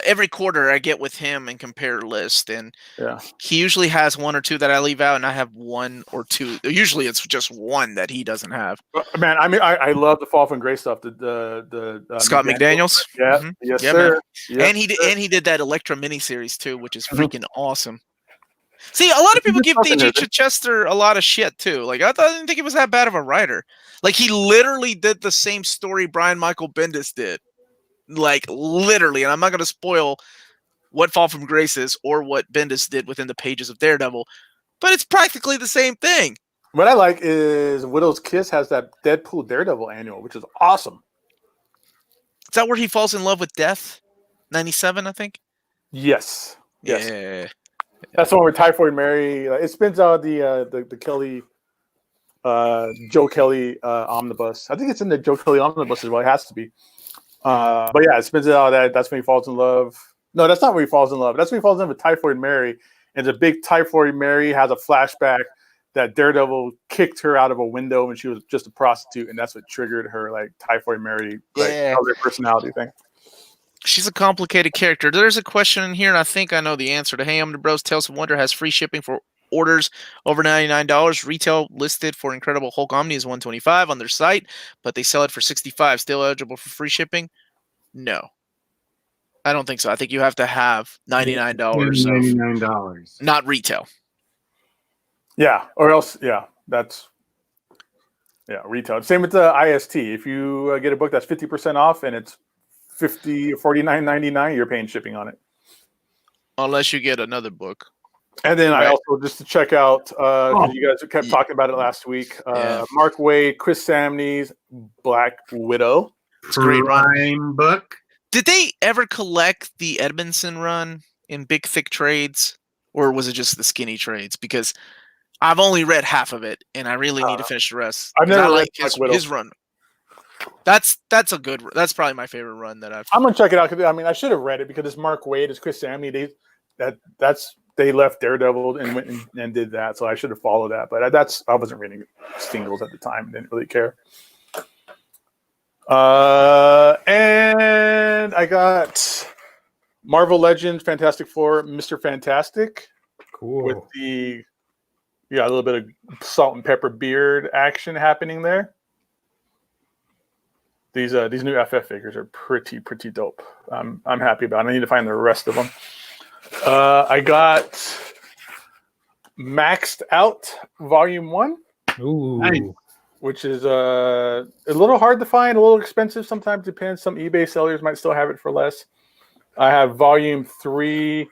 every quarter I get with him and compare list, and he usually has 1 or 2that I leave out, and I have 1 or 2. Usually it's just 1 that he doesn't have. Man, I mean, I love the Fall from Grace stuff. The Scott McDaniels. Yeah, yes, sir. Yep, and he did that Electra miniseries too, which is freaking awesome. See, a lot of people give D.G. Chichester a lot of shit too. Like I didn't think he was that bad of a writer. Like he literally did the same story Brian Michael Bendis did. Like literally, and I'm not going to spoil what Fall from Grace is or what Bendis did within the pages of Daredevil, but it's practically the same thing. What I like is Widow's Kiss has that Deadpool Daredevil annual, which is awesome. Is that where he falls in love with Death? 97, I think. Yes. Yeah. That's the one where Typhoid Mary. It spins out the Kelly, Joe Kelly omnibus. I think it's in the Joe Kelly omnibus as well. It has to be. But yeah, it spins it out of that. That's when he falls in love. No, that's not where he falls in love. That's when he falls in love with Typhoid Mary. And the big Typhoid Mary has a flashback that Daredevil kicked her out of a window when she was just a prostitute, and that's what triggered her like Typhoid Mary other personality thing. She's a complicated character. There's a question in here, and I think I know the answer to. Hey, Omnibros Tales of Wonder has free shipping for orders over $99. Retail listed for Incredible Hulk Omni is $125 on their site, but they sell it for $65. Still eligible for free shipping? No, I don't think so. I think you have to have $99. $99, not retail. Yeah, or else, that's retail. Same with the IST. If you get a book that's 50% off and it's $49.99, you're paying shipping on it, unless you get another book. And then I also, just to check out, you guys kept talking about it last week, Mark Waid, Chris Samney's Black Widow. It's a great run book. Did they ever collect the Edmondson run in big thick trades, or was it just the skinny trades? Because I've only read half of it, and I really need to finish the rest. I've never read his run. That's probably my favorite run that I'm gonna check it out. I mean, I should have read it because it's Mark Waid, it's Chris Samney. They left Daredevil and went and did that, so I should have followed that. But I wasn't reading singles at the time; didn't really care. And I got Marvel Legends, Fantastic Four, Mr. Fantastic, cool, with a little bit of salt and pepper beard action happening there. These new FF figures are pretty dope. I'm happy about it. I need to find the rest of them. I got Maxed Out Volume 1. Ooh. Nice. Which is a little hard to find, a little expensive sometimes. Depends. Some eBay sellers might still have it for less. I have Volume 3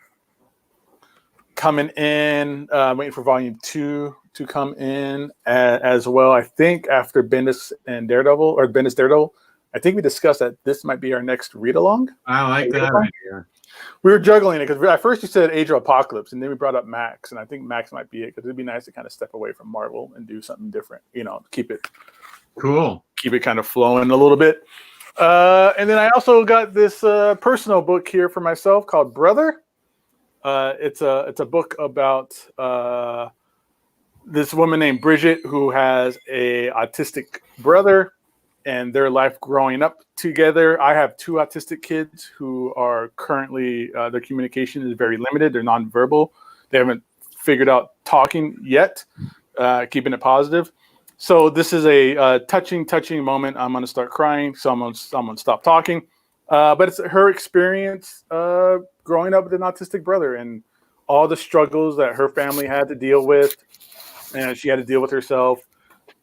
coming in. Waiting for Volume 2 to come in as well. I think after Bendis and Daredevil, or Bendis Daredevil, I think we discussed that this might be our next read along. I like that idea. We were juggling it because at first you said Age of Apocalypse, and then we brought up Max, and I think Max might be it because it'd be nice to kind of step away from Marvel and do something different. Keep it kind of flowing a little bit. And then I also got this personal book here for myself called Brother. It's a book about this woman named Bridget who has a autistic brother and their life growing up together. I have 2 autistic kids who are currently, their communication is very limited. They're nonverbal. They haven't figured out talking yet, keeping it positive. So this is a touching moment. I'm going to start crying. So I'm going to stop talking. But it's her experience growing up with an autistic brother and all the struggles that her family had to deal with. And she had to deal with herself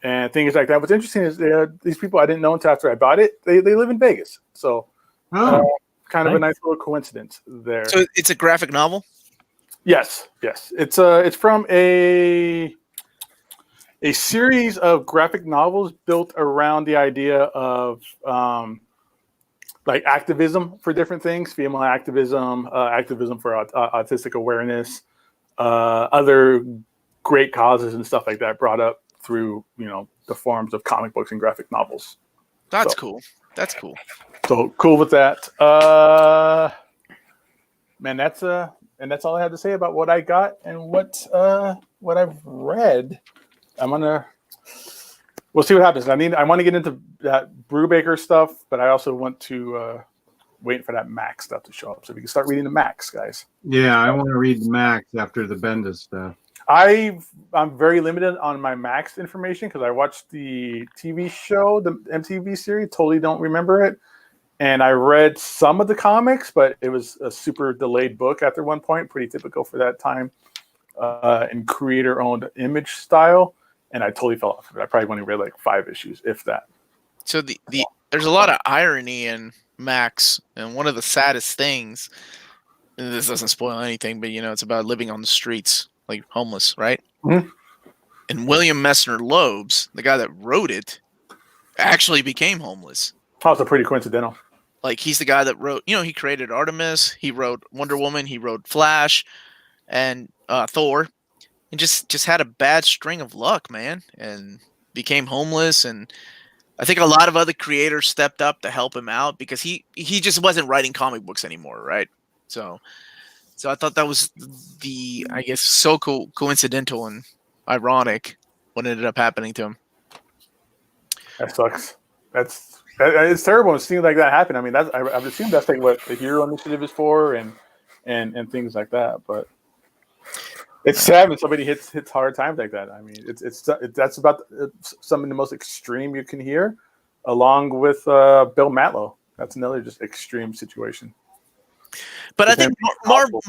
and things like that. What's interesting is these people I didn't know until after I bought it. They live in Vegas. So kind of a nice little coincidence there. So it's a graphic novel? Yes. It's from a series of graphic novels built around the idea of like activism for different things, female activism, activism for autistic awareness, other great causes and stuff like that brought up through, the forms of comic books and graphic novels. That's cool. That's cool. So cool with that. Man, that's all I have to say about what I got and what I've read. We'll see what happens. I want to get into that Brubaker stuff, but I also want to wait for that Max stuff to show up. So we can start reading the Max, guys. Yeah, I want to read the Max after the Bendis stuff. I'm very limited on my Max information because I watched the TV show, the MTV series. Totally don't remember it. And I read some of the comics, but it was a super delayed book after one point, pretty typical for that time, in creator-owned image style. And I totally fell off of it. I probably only read like 5 issues, if that. So there's a lot of irony in Max, and one of the saddest things, and this doesn't spoil anything, but it's about living on the streets, like homeless, right? Mm-hmm. And William Messner Loebs, the guy that wrote it, actually became homeless. Oh, so pretty coincidental. Like he's the guy that wrote, he created Artemis, he wrote Wonder Woman, he wrote Flash, and Thor. And just had a bad string of luck, man, and became homeless. And I think a lot of other creators stepped up to help him out because he just wasn't writing comic books anymore, right? So I thought that was so coincidental and ironic what ended up happening to him. That sucks. It's terrible. It seems like that happened. I mean, I've assumed that's like what the Hero Initiative is for, and things like that, but. It's sad when somebody hits hard times like that. I mean, that's about some of the most extreme you can hear, along with Bill Matlow. That's another just extreme situation. But I think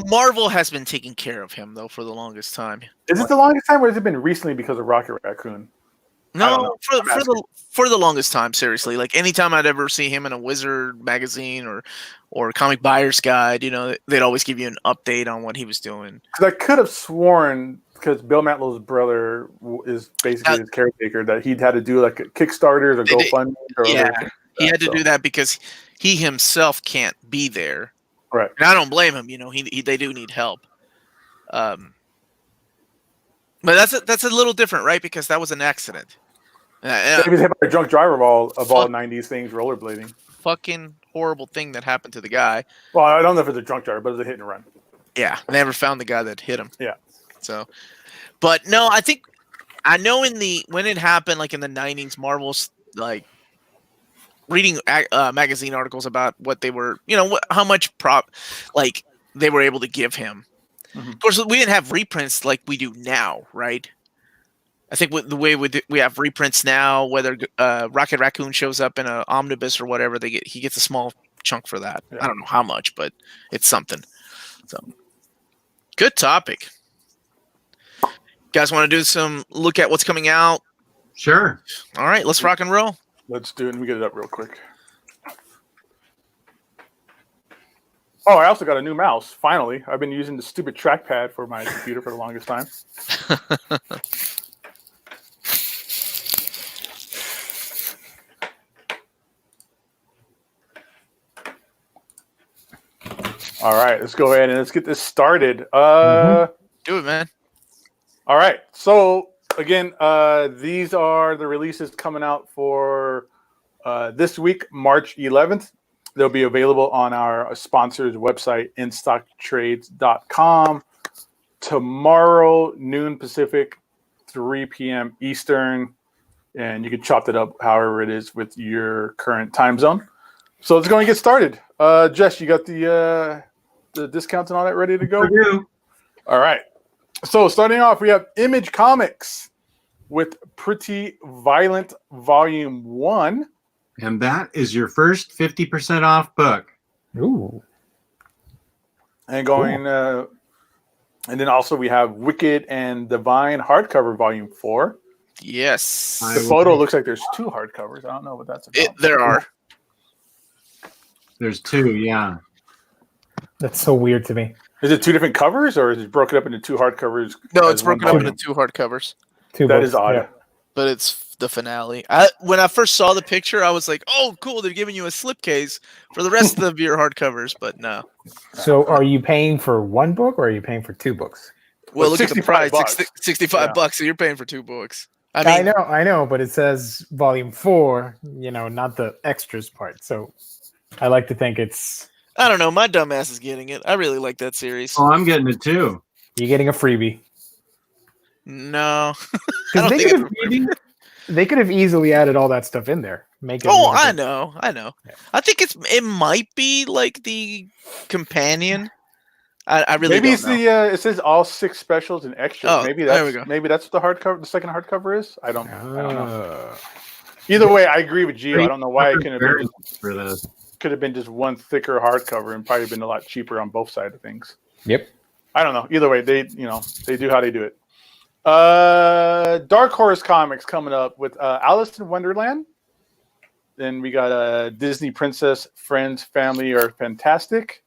Marvel has been taking care of him though for the longest time. Is it the longest time, or has it been recently because of Rocket Raccoon? No, for the longest time, seriously. Like anytime I'd ever see him in a Wizard magazine or Comic Buyer's Guide, they'd always give you an update on what he was doing. Because I could have sworn, because Bill Matlow's brother is basically his caretaker, that he'd had to do like a Kickstarter or GoFundMe. He had to do that because he himself can't be there. Right. And I don't blame him. They do need help. But that's a little different, right? Because that was an accident. He was hit by a drunk driver of all 90s things, rollerblading. Fucking horrible thing that happened to the guy. Well, I don't know if it's a drunk driver, but it was a hit and run. Yeah, they never found the guy that hit him. Yeah. So, but no, I know when it happened, like in the 90s, Marvel's like reading magazine articles about what they were, how much they were able to give him. Mm-hmm. Of course, we didn't have reprints like we do now, right? I think the way we have reprints now, whether Rocket Raccoon shows up in an omnibus or whatever, he gets a small chunk for that. Yeah. I don't know how much, but it's something. So, good topic. You guys want to do some look at what's coming out? Sure. All right, let's rock and roll. Let's do it. Let me get it up real quick. Oh, I also got a new mouse. Finally, I've been using the stupid trackpad for my computer for the longest time. All right, let's go ahead and let's get this started. Do it, man. All right. So again, these are the releases coming out for this week, March 11th. They'll be available on our sponsor's website, instocktrades.com. Tomorrow, noon Pacific, 3 p.m. Eastern. And you can chop that up however it is with your current time zone. So let's go and get started. Jess, you got the discounts and all that ready to go? I do. All right. So starting off, we have Image Comics with Pretty Violent Volume 1. And that is your first 50% off book. Ooh. And going, and then also we have Wicked and Divine hardcover Volume 4. Yes. The photo looks like there's 2 hardcovers. I don't know what that's about. There are. There's 2, yeah. That's so weird to me. Is it 2 different covers, or is it broken up into 2 hardcovers? No, as it's one broken up volume? into 2 hardcovers, Two That books, is odd. yeah. but it's the finale. When I first saw the picture, I was like, "Oh, cool! They're giving you a slipcase for the rest of your hardcovers." But no. So are you paying for 1 book or are you paying for 2 books? Well, look at the 65 price, bucks. 65 Yeah. bucks. So you're paying for 2 books. I know, but it says volume 4, not the extras part. So I like to think it's I don't know. My dumbass is getting it. I really like that series. Oh, I'm getting it too. you're getting a freebie. No. I Because don't think they could have easily added all that stuff in there. Make it Oh, more I of a- know. Yeah. I think it might be like the companion. I really Maybe don't it's know. it says all 6 specials and extras. Oh, maybe there that's we go. maybe that's what the second hardcover is. I don't know. Ah. Either way, I agree with Gio. I don't know why it couldn't have been for this. could have been just one thicker hardcover and probably been a lot cheaper on both sides of things. Yep. I don't know. Either way, they do how they do it. Dark Horse Comics coming up with Alice in Wonderland. Then we got Disney Princess Friends Family Are Fantastic.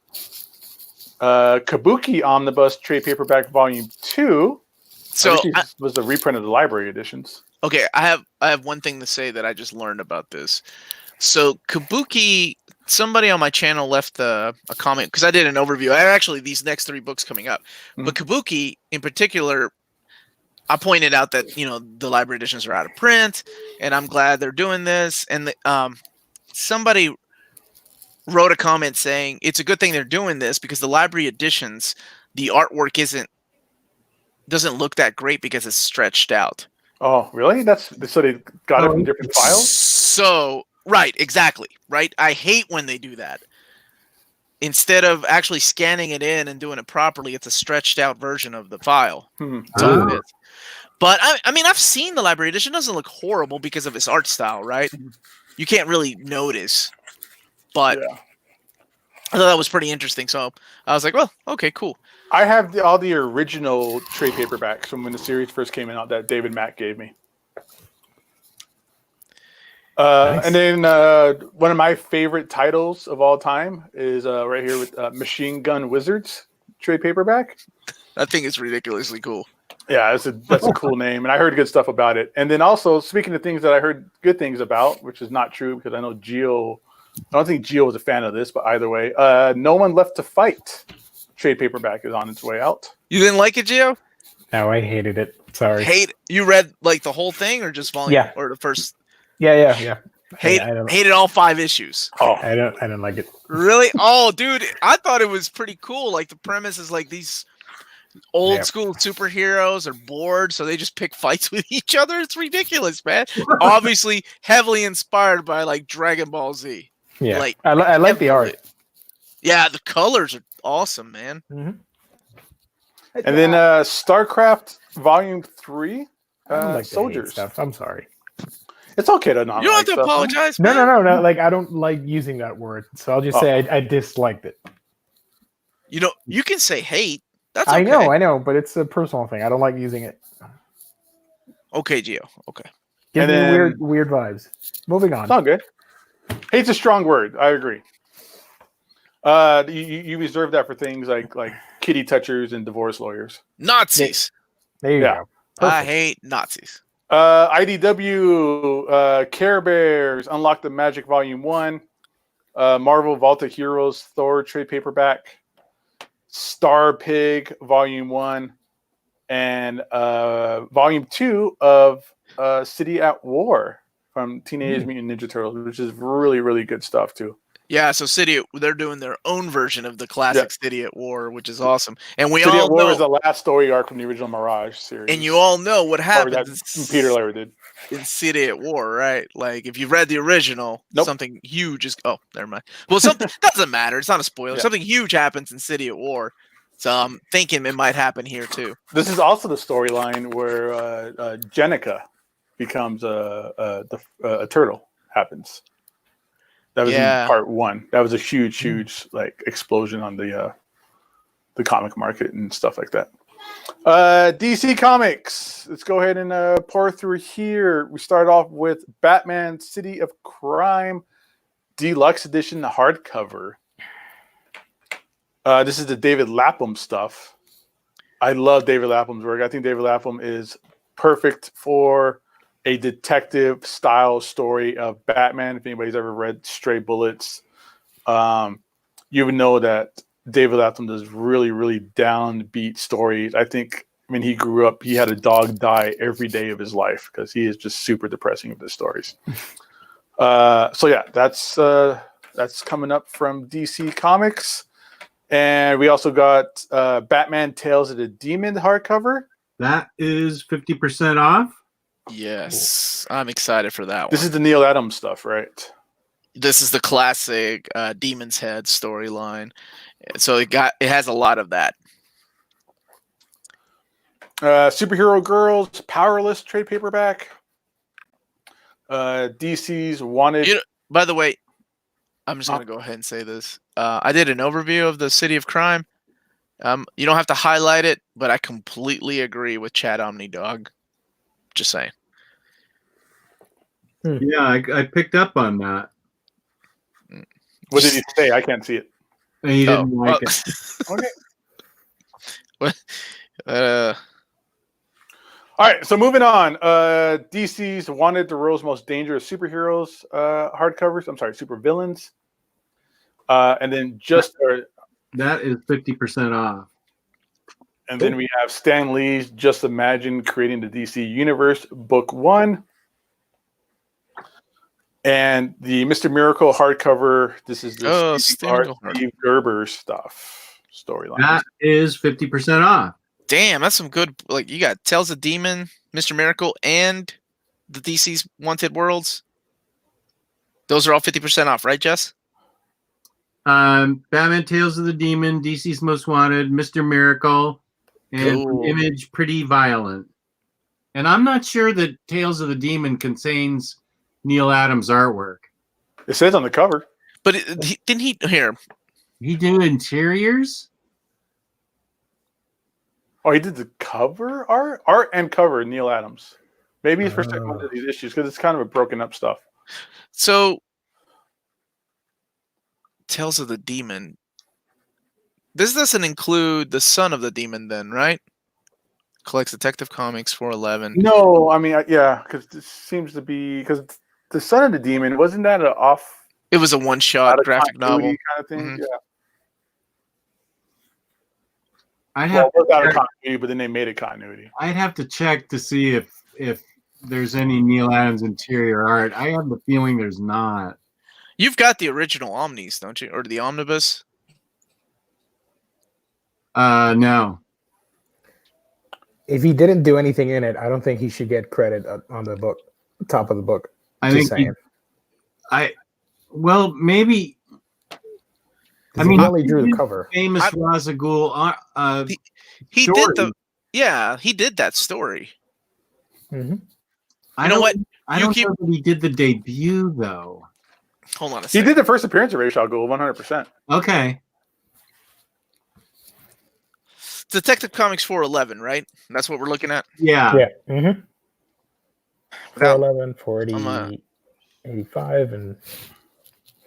Kabuki Omnibus Trade Paperback Volume 2. So Was the reprint of the library editions. okay, I have one thing to say that I just learned about this. So Kabuki, somebody on my channel left a comment because I did an overview. Actually, these next 3 books coming up, but Kabuki in particular, I pointed out that the library editions are out of print, and I'm glad they're doing this. And somebody wrote a comment saying it's a good thing they're doing this because the library editions, the artwork doesn't look that great because it's stretched out. Oh, really? So they got it from different files? So right, exactly. Right. I hate when they do that. Instead of actually scanning it in and doing it properly, it's a stretched out version of the file. That's all it is. But I mean, I've seen the library edition. It doesn't look horrible because of its art style, right? You can't really notice. But Yeah. I thought that was pretty interesting. So I was like, well, okay, cool. I have all the original trade paperbacks from when the series first came out that David Mack gave me. Nice. And then one of my favorite titles of all time is right here with Machine Gun Wizards trade paperback. I think it's ridiculously cool. Yeah, that's a cool name, and I heard good stuff about it. And then also, speaking of things that I heard good things about, which is not true because I know Gio. I don't think Gio was a fan of this, but either way, No One Left to Fight trade paperback is on its way out. You didn't like it, Gio? No, I hated it. Sorry. You read like the whole thing or just volume? Yeah. Or the first? Yeah. Hated all 5 issues. Oh, I don't like it. Really? Oh, dude, I thought it was pretty cool. Like the premise is like these old school superheroes are bored, so they just pick fights with each other. It's ridiculous, man. Obviously, heavily inspired by like Dragon Ball Z. Yeah. Like, I like the art. Yeah, the colors are awesome, man. Mm-hmm. and then StarCraft Volume 3, I don't like the hate Soldiers. stuff. I'm sorry. It's okay to not You don't like have to stuff. apologize. No. man. Like I don't like using that word, so I'll just say I disliked it. You can say hate. That's okay. I know, but it's a personal thing. I don't like using it. Okay, Gio. Okay. Gives And me then- weird vibes. Moving on. It's all good. Hate's a strong word. I agree. You reserve that for things like kitty touchers and divorce lawyers. Nazis. There you Yeah. go. I Perfect. hate Nazis. IDW Care Bears Unlock the Magic Volume 1. Marvel Vault of Heroes Thor trade paperback. Star Pig Volume 1 and Volume 2 of City at War from Teenage Mutant Ninja Turtles, which is really, really good stuff too. Yeah, so they're doing their own version of the classic City at War, which is awesome. And we City all at War know was the last story arc from the original Mirage series. and you all know what or happens that Peter Laird did. in City at War, right? Like if you've read the original, something huge is never mind. Well, something doesn't matter. It's not a spoiler. Yeah. Something huge happens in City at War. So I'm thinking it might happen here too. This is also the storyline where Jenica becomes a turtle. Happens. That was in part 1. That was a huge like explosion on the comic market and stuff like that. DC Comics. Let's go ahead and pour through here. We start off with Batman City of Crime Deluxe Edition hardcover. This is the David Lapham stuff. I love David Lapham's work. I think David Lapham is perfect for a detective style story of Batman. If anybody's ever read Stray Bullets, you would know that David Lapham does really, really downbeat stories. I think when he grew up, he had a dog die every day of his life because he is just super depressing with his stories. So yeah, that's coming up from DC Comics. And we also got Batman Tales of the Demon hardcover. That is 50% off. Yes, I'm excited for that one. This is the Neil Adams stuff, right? This is the classic Demon's Head storyline. So it has a lot of that. Superhero Girls Powerless trade paperback. DC's Wanted. By the way, I'm just going to go ahead and say this. I did an overview of the City of Crime. You don't have to highlight it, but I completely agree with Chad Omnidog. Just saying. Yeah, I picked up on that. What did he say? I can't see it. He didn't like it. Okay. What? All right, so moving on. DC's Wanted, the World's Most Dangerous Superheroes hardcovers. I'm sorry, supervillains. And then that is 50% off. And then we have Stan Lee's Just Imagine Creating the DC Universe, Book 1. And the Mr. Miracle hardcover. This is the Steve Gerber stuff storyline. That is 50% off. Damn, that's some good. Like you got Tales of Demon, Mr. Miracle, and the DC's Wanted Worlds. Those are all 50% off, right, Jess? Batman Tales of the Demon, DC's Most Wanted, Mr. Miracle, and Image Pretty Violent. And I'm not sure that Tales of the Demon contains Neil Adams' artwork. It says on the cover. But didn't he here? He do interiors? Oh, he did the cover art and cover. Neil Adams. Maybe he's first talking about these issues because it's kind of a broken up stuff. So, Tales of the Demon. This doesn't include the Son of the Demon, then, right? Collects Detective Comics 411. No, I mean, yeah, because this seems to be because the Son of the Demon wasn't that an off? It was a one-shot graphic novel kind of thing. Mm-hmm. Yeah. I'd have out of continuity, but then they made it continuity. I'd have to check to see if there's any Neil Adams interior art. I have the feeling there's not. You've got the original Omnis, don't you? Or the Omnibus? No. If he didn't do anything in it, I don't think he should get credit on the book, top of the book. I think well, maybe. I mean, he only drew the cover. Famous Ra's al Ghul. He did he did that story. Mm-hmm. I don't know that he did the debut though. Hold on a second. He did the first appearance of Ra's al Ghul, 100%. Okay. Detective Comics 411, right? That's what we're looking at? Yeah. Yeah. Mm-hmm. 411, 40, 85, and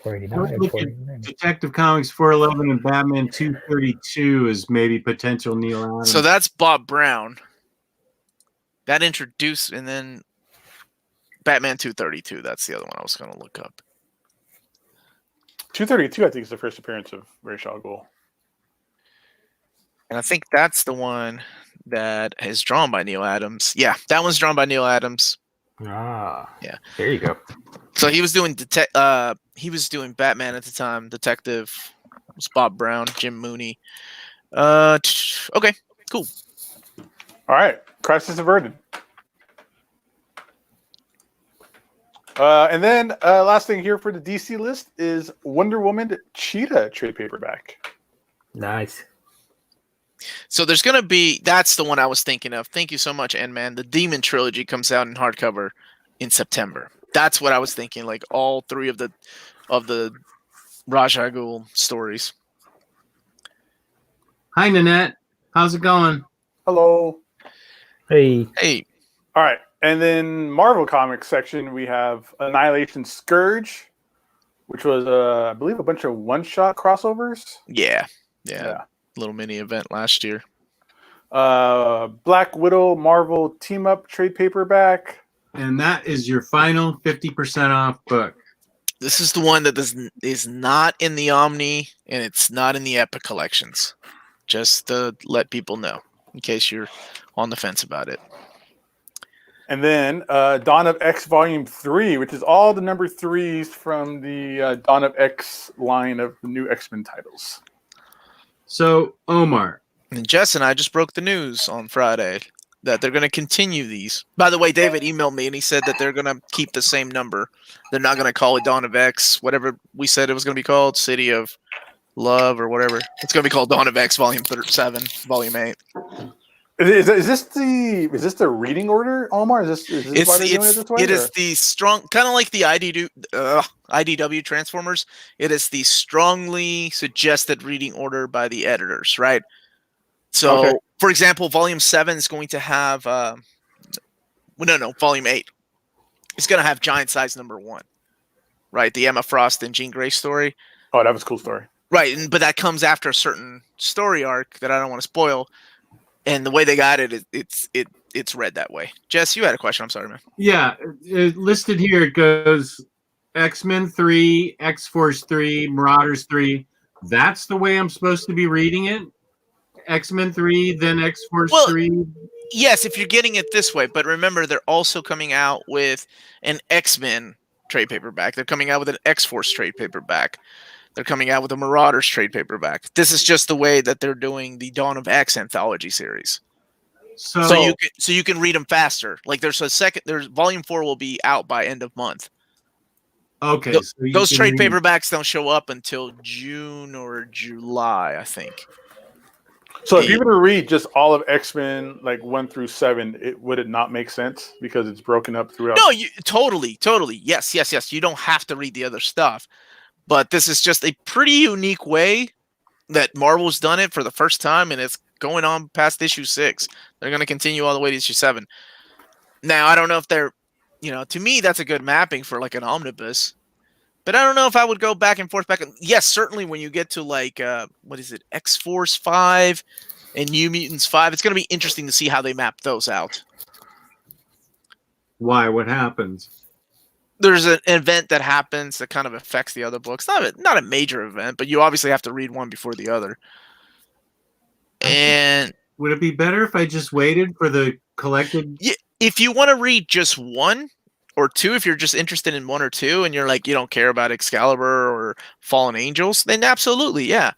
489, 49. Detective Comics 411 and Batman 232 is maybe potential Neil Adams. So that's Bob Brown. That introduced, and then Batman 232. That's the other one I was going to look up. 232, I think, is the first appearance of Ra's al Ghul. And I think that's the one that is drawn by Neil Adams. Yeah, that one's drawn by Neil Adams. Ah, Yeah. There you go. So he was doing Batman at the time. Detective was Bob Brown, Jim Mooney. Okay, cool. All right, crisis averted. And then last thing here for the DC list is Wonder Woman Cheetah trade paperback. Nice. So there's gonna be, that's the one I was thinking of. Thank you so much, N-Man. The Demon Trilogy comes out in hardcover in September. That's what I was thinking. Like all three of the Raj al Ghul stories. Hi, Nanette. How's it going? Hello. Hey. Hey, All right, and then Marvel Comics section, we have Annihilation Scourge, which was, I believe, a bunch of one-shot crossovers. yeah. Yeah. Little mini event last year. Black Widow Marvel Team Up trade paperback. And that is your final 50% off book. This is the one that is not in the Omni and it's not in the Epic collections. Just to let people know, in case you're on the fence about it. And then Dawn of X Volume 3, which is all the number 3s from the Dawn of X line of the new X-Men titles. So, Omar. And Jess and I just broke the news on Friday that they're going to continue these. By the way, David emailed me and he said that they're going to keep the same number. They're not going to call it Dawn of X, whatever we said it was going to be called, City of Love or whatever. It's going to be called Dawn of X Volume 7, Volume 8. Is this the reading order, Omar? Is this why they're doing it this way? It is the strong, kind of like the IDW Transformers. It is the strongly suggested reading order by the editors, right? So, Okay. for example, Volume 7 is going to have, Volume 8 is going to have Giant Size number 1, right? The Emma Frost and Jean Grey story. Oh, that was a cool story. Right, but that comes after a certain story arc that I don't want to spoil. And the way they got it, it's read that way. Jess, you had a question. I'm sorry, man. Yeah, listed here it goes X-Men 3, X-Force 3, Marauders 3. That's the way I'm supposed to be reading it? X-Men 3, then X-Force 3? Yes, if you're getting it this way. But remember, they're also coming out with an X-Men trade paperback. They're coming out with an X-Force trade paperback. They're coming out with a Marauders trade paperback. This is just the way that they're doing the Dawn of X anthology series. So you can read them faster. Like there's Volume 4 will be out by end of month. Okay. Those trade paperbacks don't show up until June or July, I think. So if you were to read just all of X-Men, like 1 through 7, would it not make sense because it's broken up throughout? No, totally. Yes. You don't have to read the other stuff. But this is just a pretty unique way that Marvel's done it for the first time, and it's going on past issue 6. They're going to continue all the way to issue 7. Now, I don't know if they're, to me, that's a good mapping for like an omnibus. But I don't know if I would go back and forth. Yes, certainly when you get to like, X-Force 5 and New Mutants 5, it's going to be interesting to see how they map those out. Why? What happens? There's an event that happens that kind of affects the other books. Not a major event, but you obviously have to read one before the other. And would it be better if I just waited for the collected? Yeah, if you want to read just 1 or 2, if you're just interested in 1 or 2, and you're like you don't care about Excalibur or Fallen Angels, then absolutely, yeah.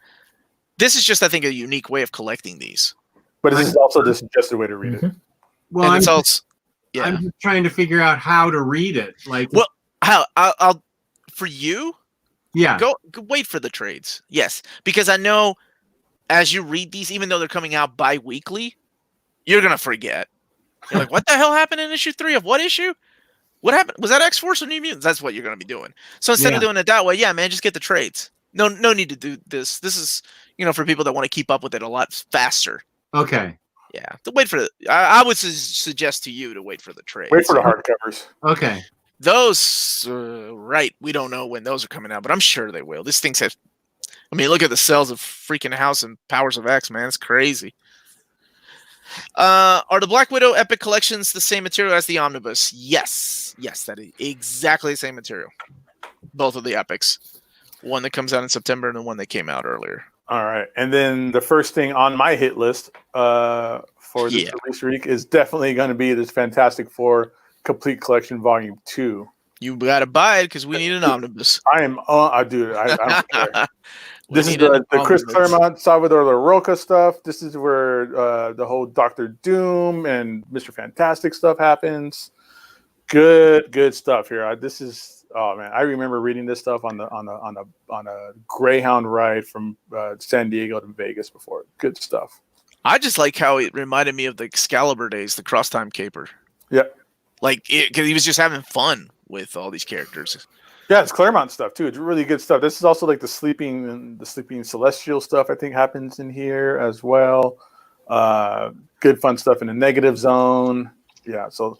This is just, I think, a unique way of collecting these. But this is also the suggested way to read it. Well, and it's also. Yeah. I'm just trying to figure out how to read it. I'll for you. Yeah. Go wait for the trades. Yes, because I know as you read these, even though they're coming out bi-weekly, you're gonna forget. You're like, what the hell happened in issue 3 of what issue? What happened? Was that X-Force or New Mutants? That's what you're gonna be doing. So instead of doing it that way, yeah, man, just get the trades. No need to do this. This is for people that want to keep up with it a lot faster. Okay. Yeah, wait for I would suggest to you to wait for the trade. Wait for the hardcovers. Okay. Those, right? We don't know when those are coming out, but I'm sure they will. This thing says, look at the sales of freaking House and Powers of X, man. It's crazy. Are the Black Widow Epic collections the same material as the Omnibus? Yes, that is exactly the same material. Both of the epics. One that comes out in September and the one that came out earlier. All right, and then the first thing on my hit list for this release week is definitely going to be this Fantastic Four Complete Collection Volume 2. You got to buy it because we need an omnibus. I am, I don't care. This is the Chris Claremont, Salvador LaRocca stuff. This is where the whole Doctor Doom and Mr. Fantastic stuff happens. Good stuff here. This is, oh man, I remember reading this stuff on a Greyhound ride from San Diego to Vegas before. Good stuff. I just like how it reminded me of the Excalibur days, the Cross Time Caper. Yeah, like because he was just having fun with all these characters. Yeah, it's Claremont stuff too. It's really good stuff. This is also like the sleeping celestial stuff. I think happens in here as well. Good fun stuff in the Negative Zone. Yeah, so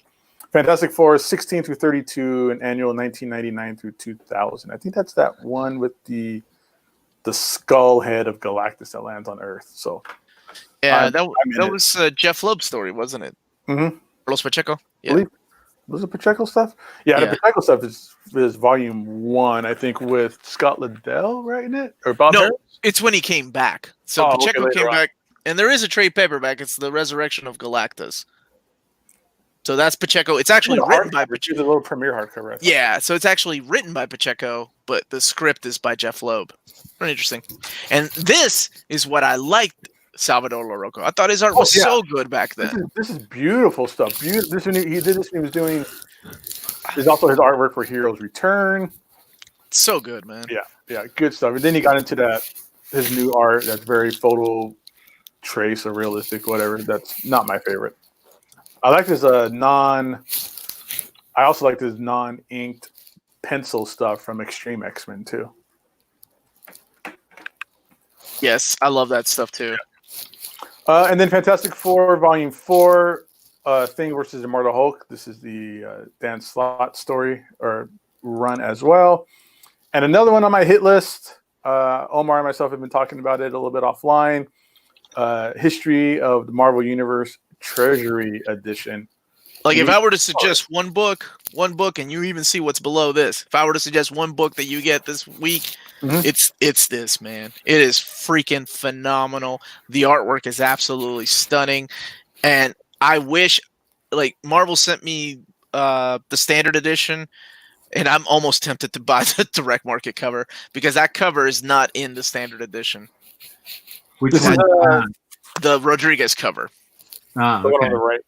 Fantastic Four 16 through 32 and annual 1999 through 2000. I think that's that one with the skull head of Galactus that lands on Earth. So yeah, that was Jeff Loeb's story, wasn't it? Mm-hmm. Carlos Pacheco. Yeah. Was it Pacheco stuff? Yeah, the Pacheco stuff is volume 1, I think, with Scott Liddell writing it? Or Bob Harris? It's when he came back. So Pacheco came back, and there is a trade paperback. It's the Resurrection of Galactus. So that's Pacheco. It's actually written by Pacheco. It's a little premiere hardcover. Yeah, so it's actually written by Pacheco, but the script is by Jeff Loeb. Very interesting. And this is what I liked Salvador LaRocca. I thought his art was so good back then. This is beautiful stuff. He did this when he was doing. There's also his artwork for Heroes Return. It's so good, man. Yeah, good stuff. And then he got into his new art that's very photo trace or realistic, whatever. That's not my favorite. I like this I also like this non-inked pencil stuff from Extreme X-Men too. Yes, I love that stuff too. And then Fantastic Four Volume 4, Thing versus Immortal Hulk. This is the Dan Slott story or run as well. And another one on my hit list, Omar and myself have been talking about it a little bit offline. History of the Marvel Universe Treasury Edition. Like if I were to suggest one book, and you even see what's below this. If I were to suggest one book that you get this week, it's this, man. It is freaking phenomenal. The artwork is absolutely stunning, and I wish, like, Marvel sent me the standard edition, and I'm almost tempted to buy the direct market cover because that cover is not in the standard edition. Which one? The Rodriguez cover. The one on the right.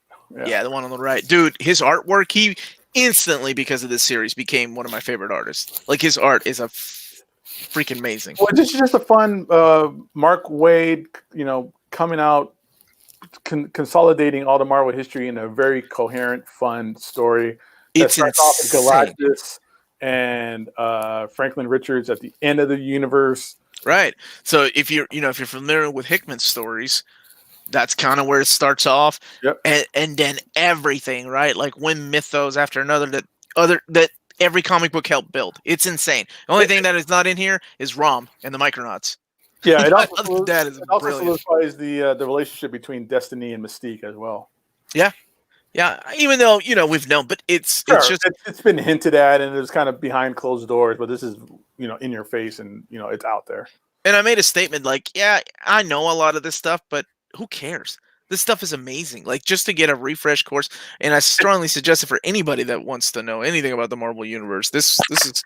Yeah, the one on the right. Dude, his artwork, he instantly, because of this series, became one of my favorite artists. Like, his art is freaking amazing. Well, this is just a fun Mark Waid, coming out, consolidating all the Marvel history in a very coherent, fun story. It starts off with Galactus and Franklin Richards at the end of the universe. Right. So if you're familiar with Hickman's stories, that's kind of where it starts off. Yep. And then everything, right? Like one mythos after another that every comic book helped build. It's insane. The only thing that is not in here is Rom and the Micronauts. Yeah, it also solidifies the relationship between Destiny and Mystique as well. Yeah. Yeah, even though, we've known, but it's been hinted at and it's kind of behind closed doors, but this is, in your face and, it's out there. And I made a statement like, yeah, I know a lot of this stuff, but who cares? This stuff is amazing. Like, just to get a refresh course, and I strongly suggest it for anybody that wants to know anything about the Marvel Universe. This is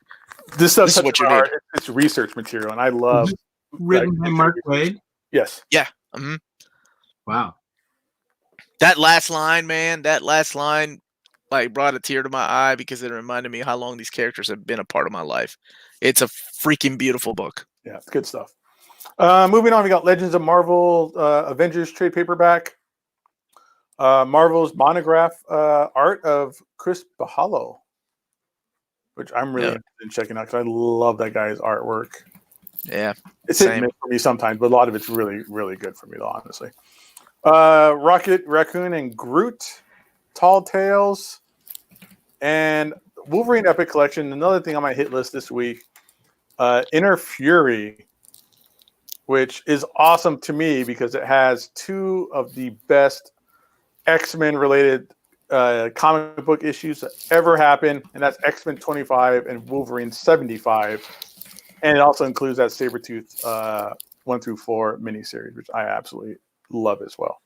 what you need. It's research material, and I love written by Mark Waid. Yes. Yeah. Wow. That last line, man. Like brought a tear to my eye because it reminded me how long these characters have been a part of my life. It's a freaking beautiful book. Yeah, it's good stuff. Moving on, we got Legends of Marvel Avengers trade paperback. Marvel's monograph art of Chris Bahalo, which I'm really interested in checking out because I love that guy's artwork. Yeah, it's hit and miss for me sometimes, but a lot of it's really, really good for me, though, honestly. Rocket Raccoon and Groot, Tall Tales, and Wolverine Epic Collection. Another thing on my hit list this week, Inner Fury, which is awesome to me because it has two of the best X-Men related comic book issues that ever happened, and that's X-Men 25 and Wolverine 75. And it also includes that Sabretooth 1 through 4 miniseries, which I absolutely love as well.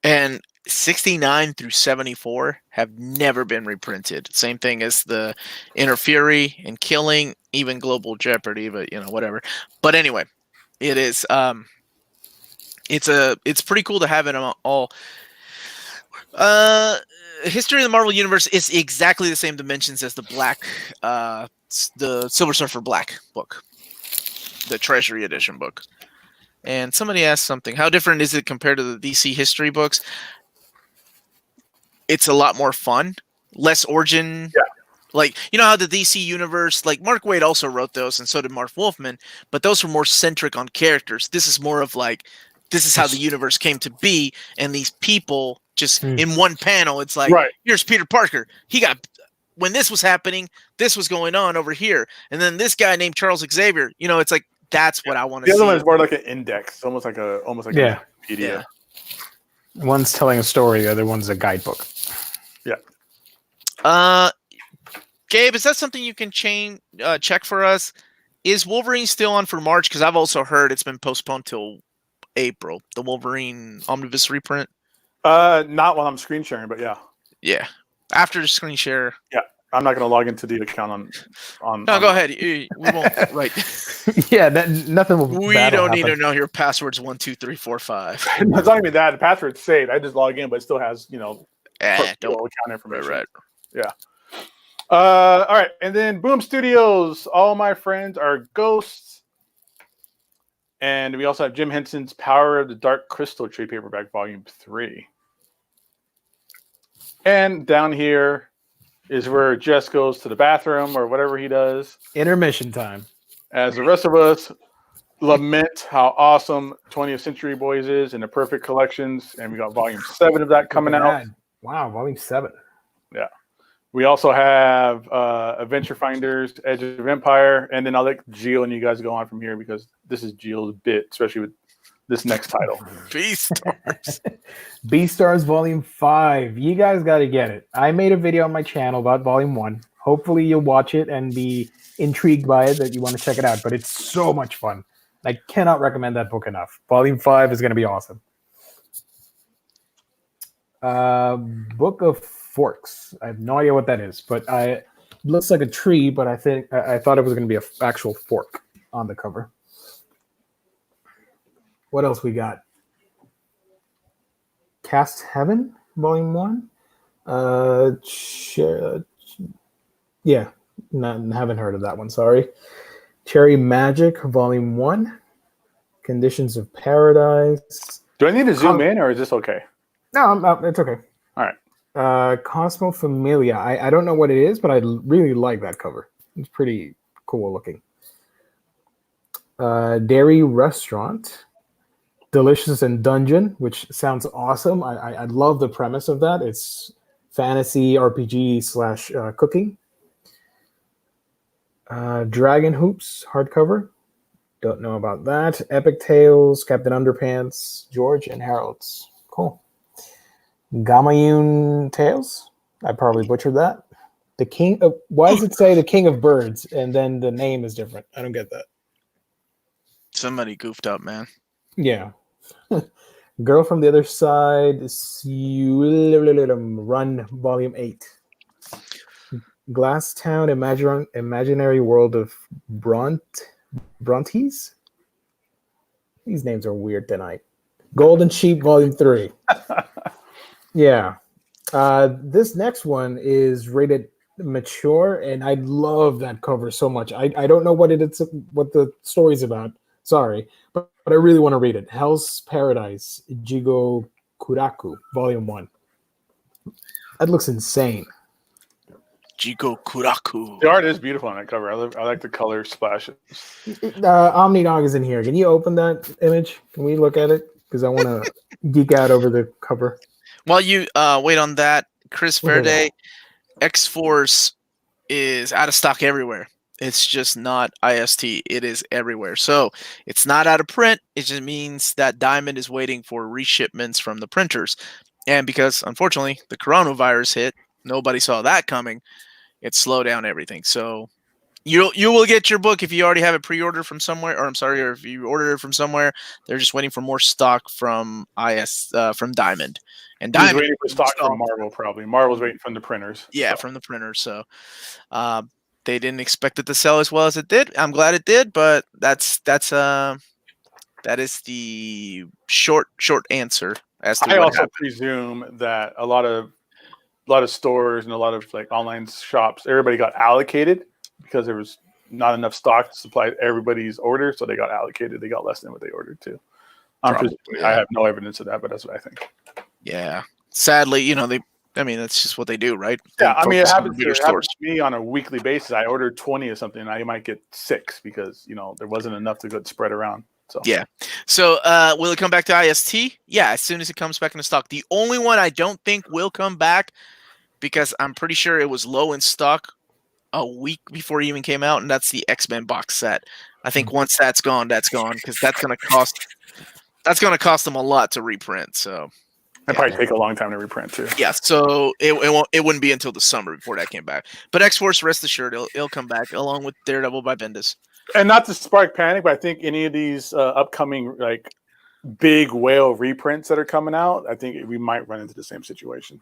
And 69 through 74 have never been reprinted. Same thing as the Inner Fury and Killing, even Global Jeopardy, but whatever. But anyway, it is it's pretty cool to have it all. History of the Marvel Universe is exactly the same dimensions as the the Silver Surfer Black book, the Treasury Edition book. And somebody asked something. How different is it compared to the DC history books? It's a lot more fun, less origin. Yeah. Like, how the DC universe, like Mark Waid also wrote those, and so did Mark Wolfman, but those were more centric on characters. This is more of like, this is how the universe came to be, and these people just in one panel, it's like, here's Peter Parker. When this was happening, this was going on over here. And then this guy named Charles Xavier, it's like, that's what I want to see. The other one is more like an index, almost like a Wikipedia. Yeah. One's telling a story, the other one's a guidebook. Yeah. Gabe, is that something you can check for us? Is Wolverine still on for March? Because I've also heard it's been postponed till April. The Wolverine Omnibus reprint. Not while I'm screen sharing, but yeah. Yeah. After the screen share. Yeah. I'm not going to log into the account on. No, go ahead. We won't. Right. Yeah, nothing will. We don't need to know your passwords 1, 2, 3, 4, 5. It's not even that. The password's saved. I just log in, but it still has don't account information. Right. Yeah. All right, and then Boom Studios. All my friends are ghosts, and we also have Jim Henson's Power of the Dark Crystal trade paperback, Volume 3. And down here is where Jess goes to the bathroom or whatever he does. Intermission time. As the rest of us lament how awesome 20th Century Boys is and the perfect collections, and we got Volume 7 of that coming out. Wow, Volume 7. Yeah. We also have Adventure Finders, Edge of Empire, and then I'll let Gio and you guys go on from here because this is Gio's bit, especially with this next title. Beastars. Beastars Volume 5. You guys got to get it. I made a video on my channel about Volume 1. Hopefully you'll watch it and be intrigued by it, that you want to check it out. But it's so much fun. I cannot recommend that book enough. Volume 5 is going to be awesome. Book of Forks. I have no idea what that is, but it looks like a tree, but I thought it was going to be an actual fork on the cover. What else we got? Cast Heaven, Volume 1. Yeah, haven't heard of that one, sorry. Cherry Magic, Volume 1. Conditions of Paradise. Do I need to zoom in, or is this okay? No, it's okay. All right. Cosmo Familia. I don't know what it is, but I really like that cover. It's pretty cool looking. Dairy Restaurant. Delicious and Dungeon, which sounds awesome. I love the premise of that. It's fantasy RPG / cooking. Dragon Hoops hardcover. Don't know about that. Epic Tales, Captain Underpants, George and Harold's. Cool. Gamayun Tales. I probably butchered that. The King of, why does it say the King of Birds and then the name is different? I don't get that. Somebody goofed up, man. Yeah. Girl from the Other Side. Run Volume 8. Glasstown Imaginary World of Brontes. These names are weird tonight. Golden Sheep Volume 3. Yeah. This next one is rated mature, and I love that cover so much. I don't know what the story's about. Sorry, but I really want to read it. Hell's Paradise, Jigo Kuraku, Volume 1. That looks insane. Jigo Kuraku. The art is beautiful on that cover. I like the color splashes. Omnidog is in here. Can you open that image? Can we look at it? Because I want to geek out over the cover. While you wait on that, Chris Verde, X-Force is out of stock everywhere. It's just not IST. It is everywhere. So it's not out of print. It just means that Diamond is waiting for reshipments from the printers. And because, unfortunately, the coronavirus hit, nobody saw that coming. It slowed down everything. So You will get your book if you already have it pre-ordered from somewhere, or or if you ordered it from somewhere. They're just waiting for more stock from from Diamond, and He's Diamond waiting for stock from Marvel. Probably Marvel's waiting from the printers. Yeah, from the printer. So they didn't expect it to sell as well as it did. I'm glad it did, but that is the short answer as to I what also happened. presume that a lot of stores and a lot of like online shops, everybody got allocated because there was not enough stock to supply everybody's order, so they got allocated. They got less than what they ordered too. Probably, I have no evidence of that, but that's what I think. Yeah, sadly, that's just what they do, right? Yeah, I mean, it Focus on happens the bigger to me on a weekly basis. I ordered 20 or something, and I might get 6 because there wasn't enough to go spread around. So yeah. So will it come back to IST? Yeah, as soon as it comes back into stock. The only one I don't think will come back, because I'm pretty sure it was low in stock a week before it even came out, and that's the X-Men box set. I think once that's gone, because that's gonna cost them a lot to reprint. So it probably take a long time to reprint too. yeah, so it wouldn't be until the summer before that came back. But X-Force, rest assured, it'll come back along with Daredevil by Bendis. And not to spark panic, but I think any of these upcoming like big whale reprints that are coming out, I think we might run into the same situation.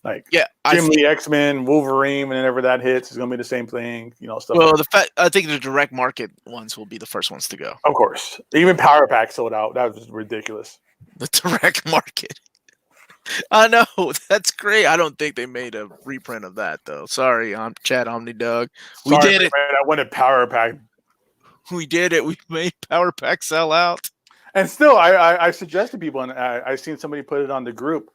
Like Jim Lee X-Men, Wolverine, whenever that hits, is going to be the same thing. Stuff. Well, I think the direct market ones will be the first ones to go. Of course, even Power Pack sold out. That was ridiculous. The direct market. I know, that's great. I don't think they made a reprint of that though. Sorry, on Chat Omnidog. We did it. Man, I wanted Power Pack. We did it. We made Power Pack sell out. And still, I suggested people, and I seen somebody put it on the group.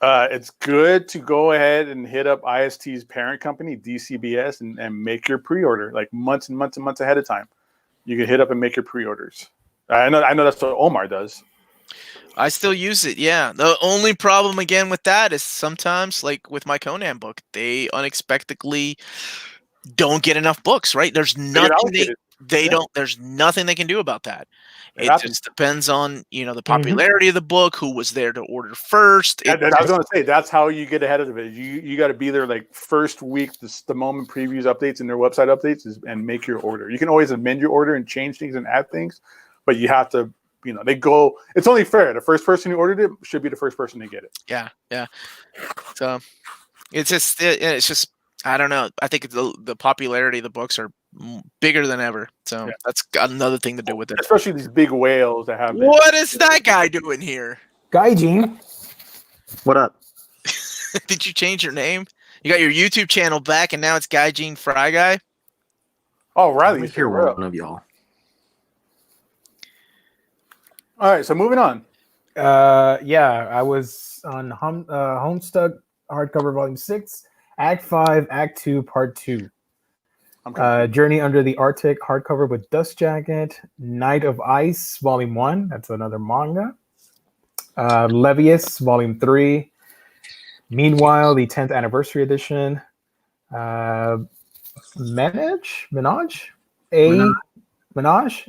It's good to go ahead and hit up IST's parent company, DCBS, and make your pre-order like months and months and months ahead of time. You can hit up and make your pre-orders. I know that's what Omar does. I still use it, yeah. The only problem again with that is sometimes, like with my Conan book, they unexpectedly don't get enough books, right? There's nothing there's nothing they can do about that. It just depends on, the popularity of the book, who was there to order first. I was going to say, that's how you get ahead of it. You got to be there like first week, the moment previews updates and their website updates and make your order. You can always amend your order and change things and add things, but you have to, they go, it's only fair. The first person who ordered it should be the first person to get it. Yeah. Yeah. So it's just, I don't know. I think the popularity of the books are bigger than ever. So that's got another thing to do with it. Especially these big whales that have. What is that guy doing here? Gaijin. What up? Did you change your name? You got your YouTube channel back, and now it's Gaijin Fry Guy. Oh, Ryley, he's here. One of y'all. All right, so moving on. I was on Homestuck hardcover volume 6, Act 5, Act 2, Part 2. Journey Under the Arctic hardcover with Dust Jacket, Night of Ice Volume 1. That's another manga. Levius Volume 3. Meanwhile, the 10th Anniversary Edition. Menage? Menage?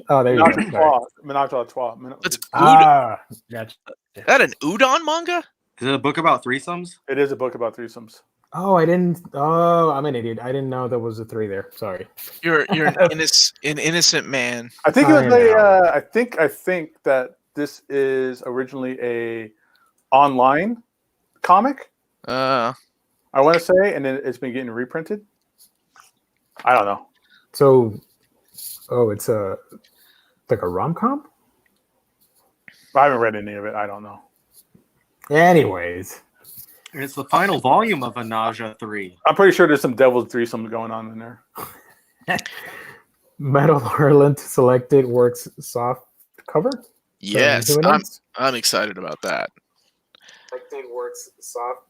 Oh, there you go. Menage a trois. Gotcha. Is that an udon manga? Is it a book about threesomes? It is a book about threesomes. Oh, I'm an idiot. I didn't know there was a 3 there. Sorry. You're an innocent man. I think it was I think that this is originally a online comic. I want to say, and then it's been getting reprinted. I don't know. So, it's like a rom-com? I haven't read any of it. I don't know. Anyways. And it's the final volume of Anaja 3. I'm pretty sure there's some Devil's Threesomes going on in there. Metal Hurlant Selected Works soft cover? Yes, I'm excited about that. Selected Works soft.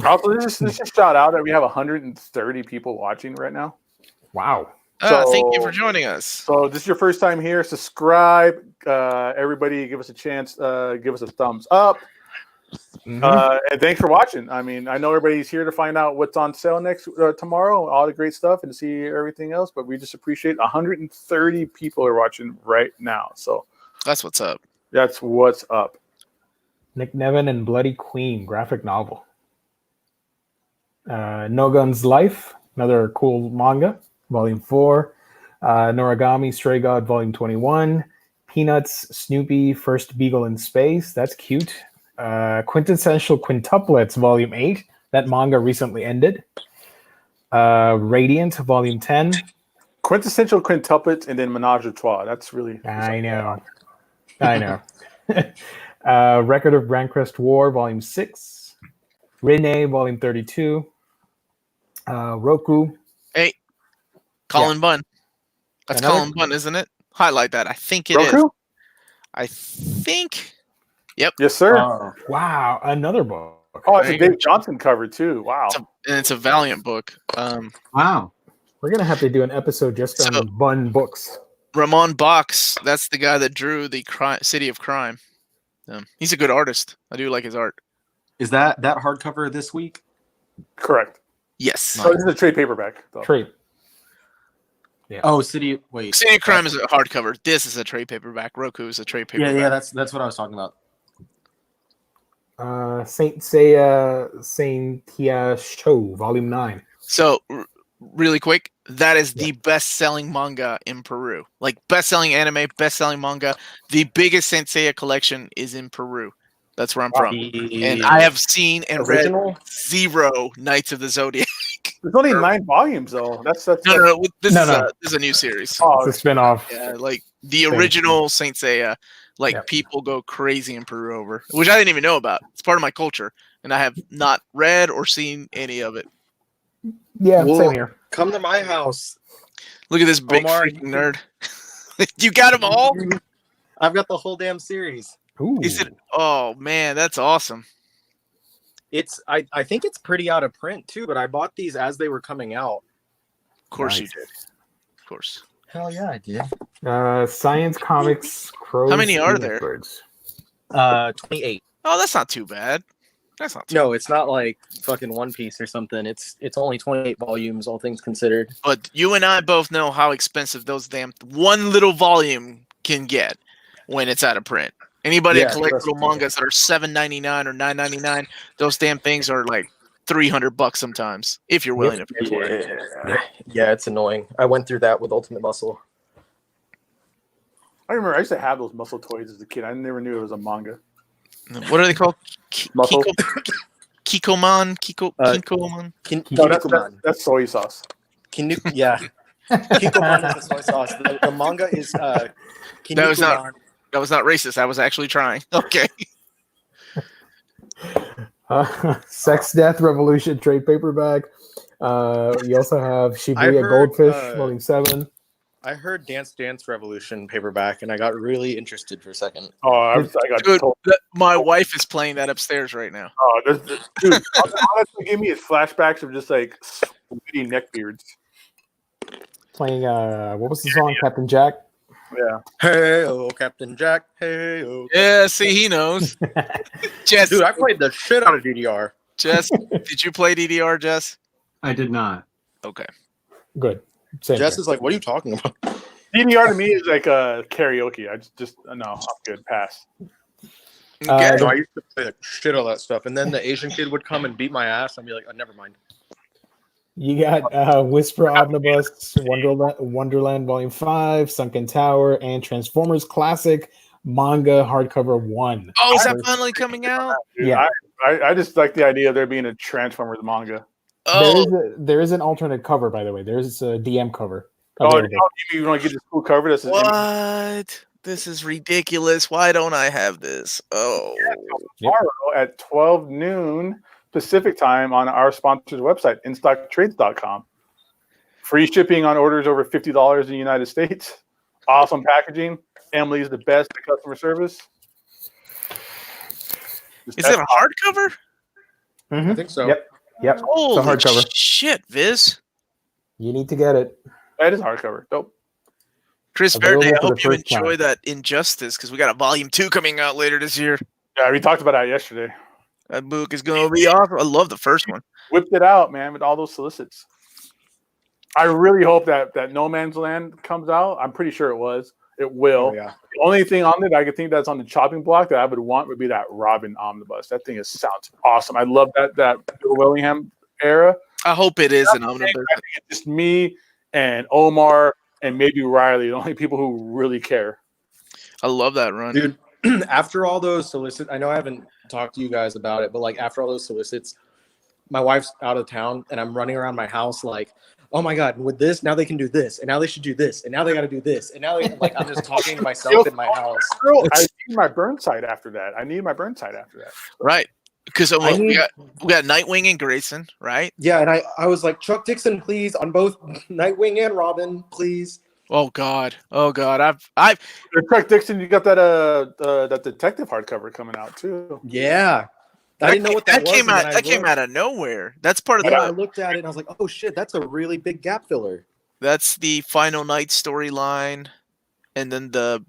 Also, this is a shout out that we have 130 people watching right now. Wow. Thank you for joining us. So this is your first time here. Subscribe. Everybody give us a chance. Give us a thumbs up. And thanks for watching. I mean, I know everybody's here to find out what's on sale next tomorrow, all the great stuff, and to see everything else. But we just appreciate 130 people are watching right now. So that's what's up. That's what's up. Nick Nevin and Bloody Queen graphic novel. No Guns Life another cool manga, Volume 4. Noragami, Stray God, Volume 21. Peanuts, Snoopy, First Beagle in Space. That's cute. Quintessential Quintuplets, Volume 8. That manga recently ended. Radiant, Volume 10. Quintessential quintuplets and then Menage a Trois. That's really. I know. Record of Grancrest War, Volume 6. Rene, Volume 32. Roku. Hey, Colin Bunn. That's Another- Colin Bunn, isn't it? Highlight that. I think it is. Roku? I think. Yep. Yes, sir. Wow, another book. Oh, it's There a you Dave Johnson cover too. Wow. And it's a Valiant book. Wow. We're gonna have to do an episode just on So- Bun books. Ramon Box. That's the guy that drew the City of Crime. He's a good artist. I do like his art. Is that hardcover this week? Correct. Yes. So this is a trade paperback. Though. Trade. Oh, City. Wait. City of Crime is a hardcover. This is a trade paperback. Roku is a trade paperback. Yeah. That's what I was talking about. Saint Seiya Show, Volume 9. So, really quick, that is the best-selling manga in Peru. Like, best-selling anime, best-selling manga. The biggest Saint Seiya collection is in Peru. That's where I'm from. And I have seen and Original? read 0 Knights of the Zodiac. There's only 9 volumes though. That's No. This No. is a new series. Oh, It's a spin-off. Yeah, like the original Saint Seiya, people go crazy in Peru over, which I didn't even know about. It's part of my culture, and I have not read or seen any of it. Yeah, Whoa. same here. Come to my house. Look at this big Omar, freaking nerd. You got them all? I've got the whole damn series. Ooh. Is it? Oh man, that's awesome. I think it's pretty out of print too, but I bought these as they were coming out. Of course you Nice. did. Of course. Hell yeah, I did. Science Comics, Crows. How many are and there? Birds. 28. Oh, that's not too bad. That's not too No, it's not like fucking One Piece or something. It's only 28 volumes, all things considered. But you and I both know how expensive those damn one little volume can get when it's out of print. Anybody that collects trust little me. mangas that are $7.99 or $9.99, those damn things are like $300 sometimes if you're willing to pay for it. Yeah, it's annoying. I went through that with Ultimate Muscle. I remember I used to have those muscle toys as a kid. I never knew it was a manga. What are they called? Muscle. Kikoman? Kikoman? No, that's soy sauce. Yeah. Kikoman is the soy sauce. The manga is That was not racist. I was actually trying. Okay. Sex Death Revolution trade paperback. You also have Shibuya heard, Goldfish, Volume 7. I heard Dance Dance Revolution paperback, and I got really interested for a second. Oh, I got Dude, told. my wife is playing that upstairs right now. Oh, dude, all that's gonna give me is flashbacks of just like sweaty neckbeards. Playing, what was the song? Captain Jack? Yeah. Hey, oh, Captain Jack. Hey, oh. Yeah, see, he knows. Jess, Dude, I played the shit out of DDR. Jess, did you play DDR, Jess? I did not. Okay. Good. Same Jess here. is like, what are you talking about? DDR to me is like karaoke. I just no, I'm good. Pass. Okay. No, I used to play the shit out of that stuff. And then the Asian kid would come and beat my ass. I'd be like, oh, never mind. You got Whisper Omnibus, Wonderland Volume 5, Sunken Tower, and Transformers Classic Manga Hardcover 1. Oh, is that finally coming out? Dude, Yeah. I just like the idea of there being a Transformers manga. Oh, There is an alternate cover, by the way. There's a DM cover. Oh, available. you want to get this cool cover? This is what? This is ridiculous. Why don't I have this? Oh. tomorrow at 12 noon Pacific time on our sponsor's website, instocktrades.com. Free shipping on orders over $50 in the United States. Awesome packaging. Emily's the best at customer service. Is it a hardcover? Mhm. I think so. Yep. Holy It's a hardcover. shit, Viz. You need to get it. That is hardcover. Dope. Chris Available Verde, I for hope the you first enjoy time. that Injustice because we got a volume 2 coming out later this year. Yeah, we talked about that yesterday. That book is going to be awesome. I love the first one. Whipped it out, man, with all those solicits. I really hope that No Man's Land comes out. I'm pretty sure it was. It will. Oh, yeah. The only thing on it I could think that's on the chopping block that I would want would be that Robin omnibus. That thing sounds awesome. I love that Bill Willingham era. I hope it is an omnibus. I think it's just me and Omar and maybe Ryley, the only people who really care. I love that run. Dude, after all those solicits, I know I haven't talked to you guys about it, but like after all those solicits, my wife's out of town and I'm running around my house like, oh my God, with this, now they can do this, and now they should do this, and now they got to do this, and now they, like I'm just talking to myself in my house. I need my Burnside after that. Right. Because we got Nightwing and Grayson, right? Yeah, and I was like, Chuck Dixon, please, on both Nightwing and Robin, please. Oh God. I've Chuck Dixon, you got that detective hardcover coming out too. Yeah. I didn't know what that was. Came out of nowhere. That's part of I looked at it and I was like, oh shit, that's a really big gap filler. That's the Final Night storyline. And then the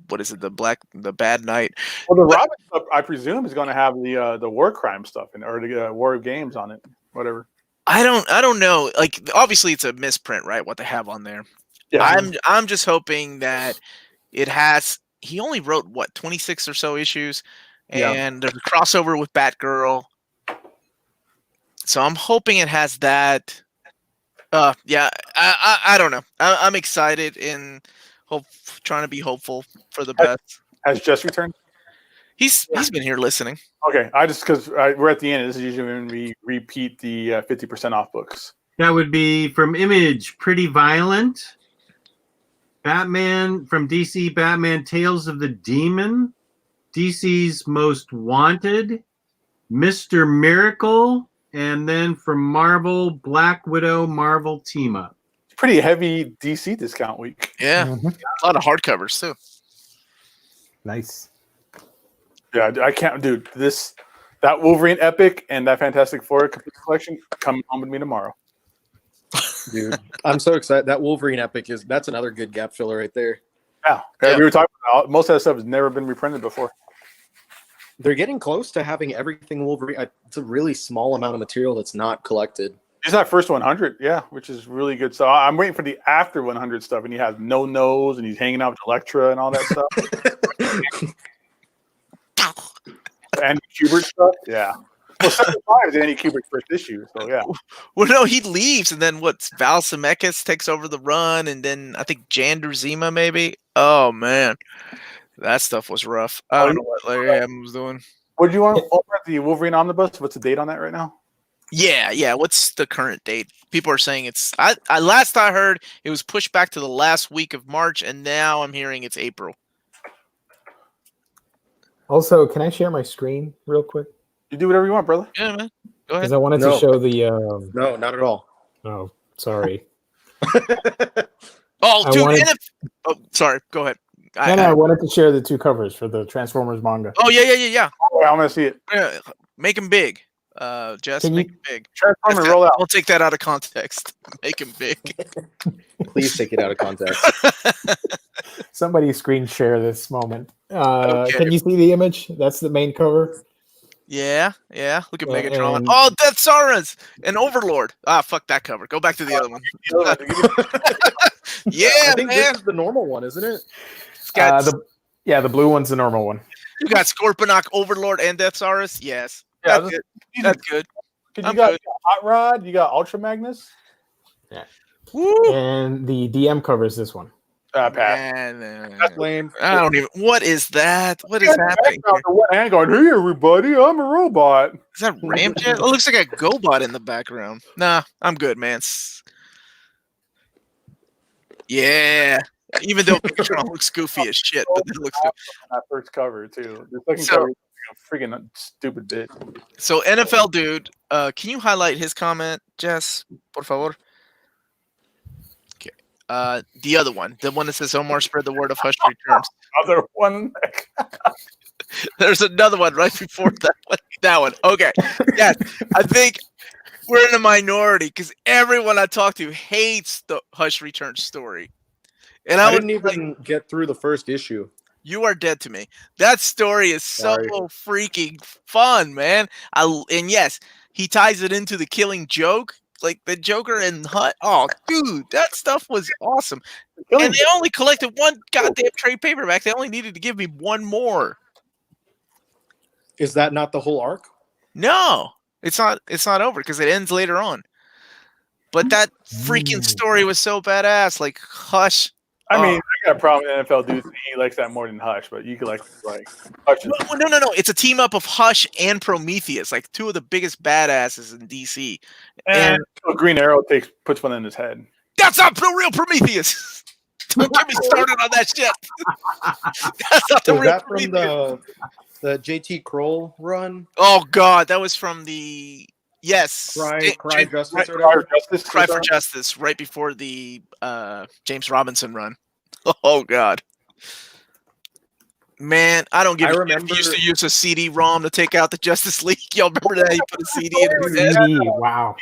Bad Night. Well, the Robin stuff, I presume, is going to have the war crime stuff or the War of Games on it, whatever. I don't know. Like, obviously, it's a misprint, right? What they have on there. Yeah. I'm just hoping that it has. He only wrote 26 or so issues, and there's a crossover with Batgirl. So I'm hoping it has that. I don't know. I'm excited and trying to be hopeful for the best. Has Jess returned? He's been here listening. Okay, because we're at the end. This is usually when we repeat the 50% off books. That would be from Image, Pretty Violent. Batman from DC, Batman Tales of the Demon. DC's Most Wanted. Mr. Miracle. And then from Marvel, Black Widow Marvel Team Up. Pretty heavy DC discount week. Yeah, a lot of hardcovers too. Nice. Yeah, I can't, dude. That Wolverine Epic and that Fantastic Four collection coming home with me tomorrow. Dude, I'm so excited. That Wolverine Epic that's another good gap filler right there. Yeah, we were talking about most of that stuff has never been reprinted before. They're getting close to having everything Wolverine. It's a really small amount of material that's not collected. It's that first 100, which is really good. So I'm waiting for the after 100 stuff, and he has no nose, and he's hanging out with Elektra and all that stuff. Andy Kubert stuff, yeah. Well, 75 is Andy Kubert's first issue, so yeah. Well, no, he leaves, and then Val Zemeckis takes over the run, and then I think Jander Zima maybe. Oh man, that stuff was rough. I don't know what Larry Adams was doing. What do you want over at the Wolverine Omnibus? What's the date on that right now? Yeah. What's the current date? People are saying it's. Last I heard, it was pushed back to the last week of March, and now I'm hearing it's April. Also, can I share my screen real quick? You do whatever you want, brother. Yeah, man. Go ahead. Because I wanted to show the. No, not at all. Oh, sorry. Sorry. Go ahead. I wanted to share the two covers for the Transformers manga. Oh yeah. Oh, I'm gonna see it. Yeah, make them big. Jess, make them big. Transform and roll out. We'll take that out of context. Make them big. Please take it out of context. Somebody screen share this moment. Okay. Can you see the image? That's the main cover. Yeah. Look at Megatron. Oh, Death Saras and Overlord. Fuck that cover. Go back to the other one. Yeah, I think this is the normal one, isn't it? The blue one's the normal one. You got Scorponok, Overlord, and Death Saras. Yes. Yeah, that's good. You got Hot Rod, you got Ultra Magnus. Yeah. Woo. And the DM cover is this one. Pat. That's lame. I don't even. What is that? What is happening? And going, hey everybody, I'm a robot. Is that Ramjet? It looks like a GoBot in the background. Nah, I'm good, man. Yeah. Even though Megatron looks goofy as shit, but it looks good. That first cover too. The second cover is a freaking stupid bit. So NFL dude, can you highlight his comment, Jess, por favor? Okay. The other one, the one that says Omar spread the word of Hush returns. Other one. There's another one right before that one. That one. Okay. Yes, I think we're in a minority because everyone I talk to hates the Hush Returns story. And I didn't even get through the first issue. You are dead to me. That story is so freaking fun, man. And yes, he ties it into the Killing Joke, like the Joker and Hut. Oh, dude, that stuff was awesome. And they only collected one goddamn trade paperback. They only needed to give me one more. Is that not the whole arc? No, it's not. It's not over because it ends later on. but that freaking story was so badass. Like Hush. I mean, I got a problem with NFL dudes. He likes that more than Hush, but you could like Hush. No. It's a team up of Hush and Prometheus, like two of the biggest badasses in DC. And Green Arrow puts one in his head. That's not the real Prometheus. Don't get me started on that shit. That's not the Was real that from the JT Kroll run? Oh God, that was from the Cry Justice or Cry whatever. Cry for Justice, right before the James Robinson run. Oh God, man, I don't give a shit. We used to use a CD-ROM to take out the Justice League. Y'all remember that? You put a CD in his head. Wow.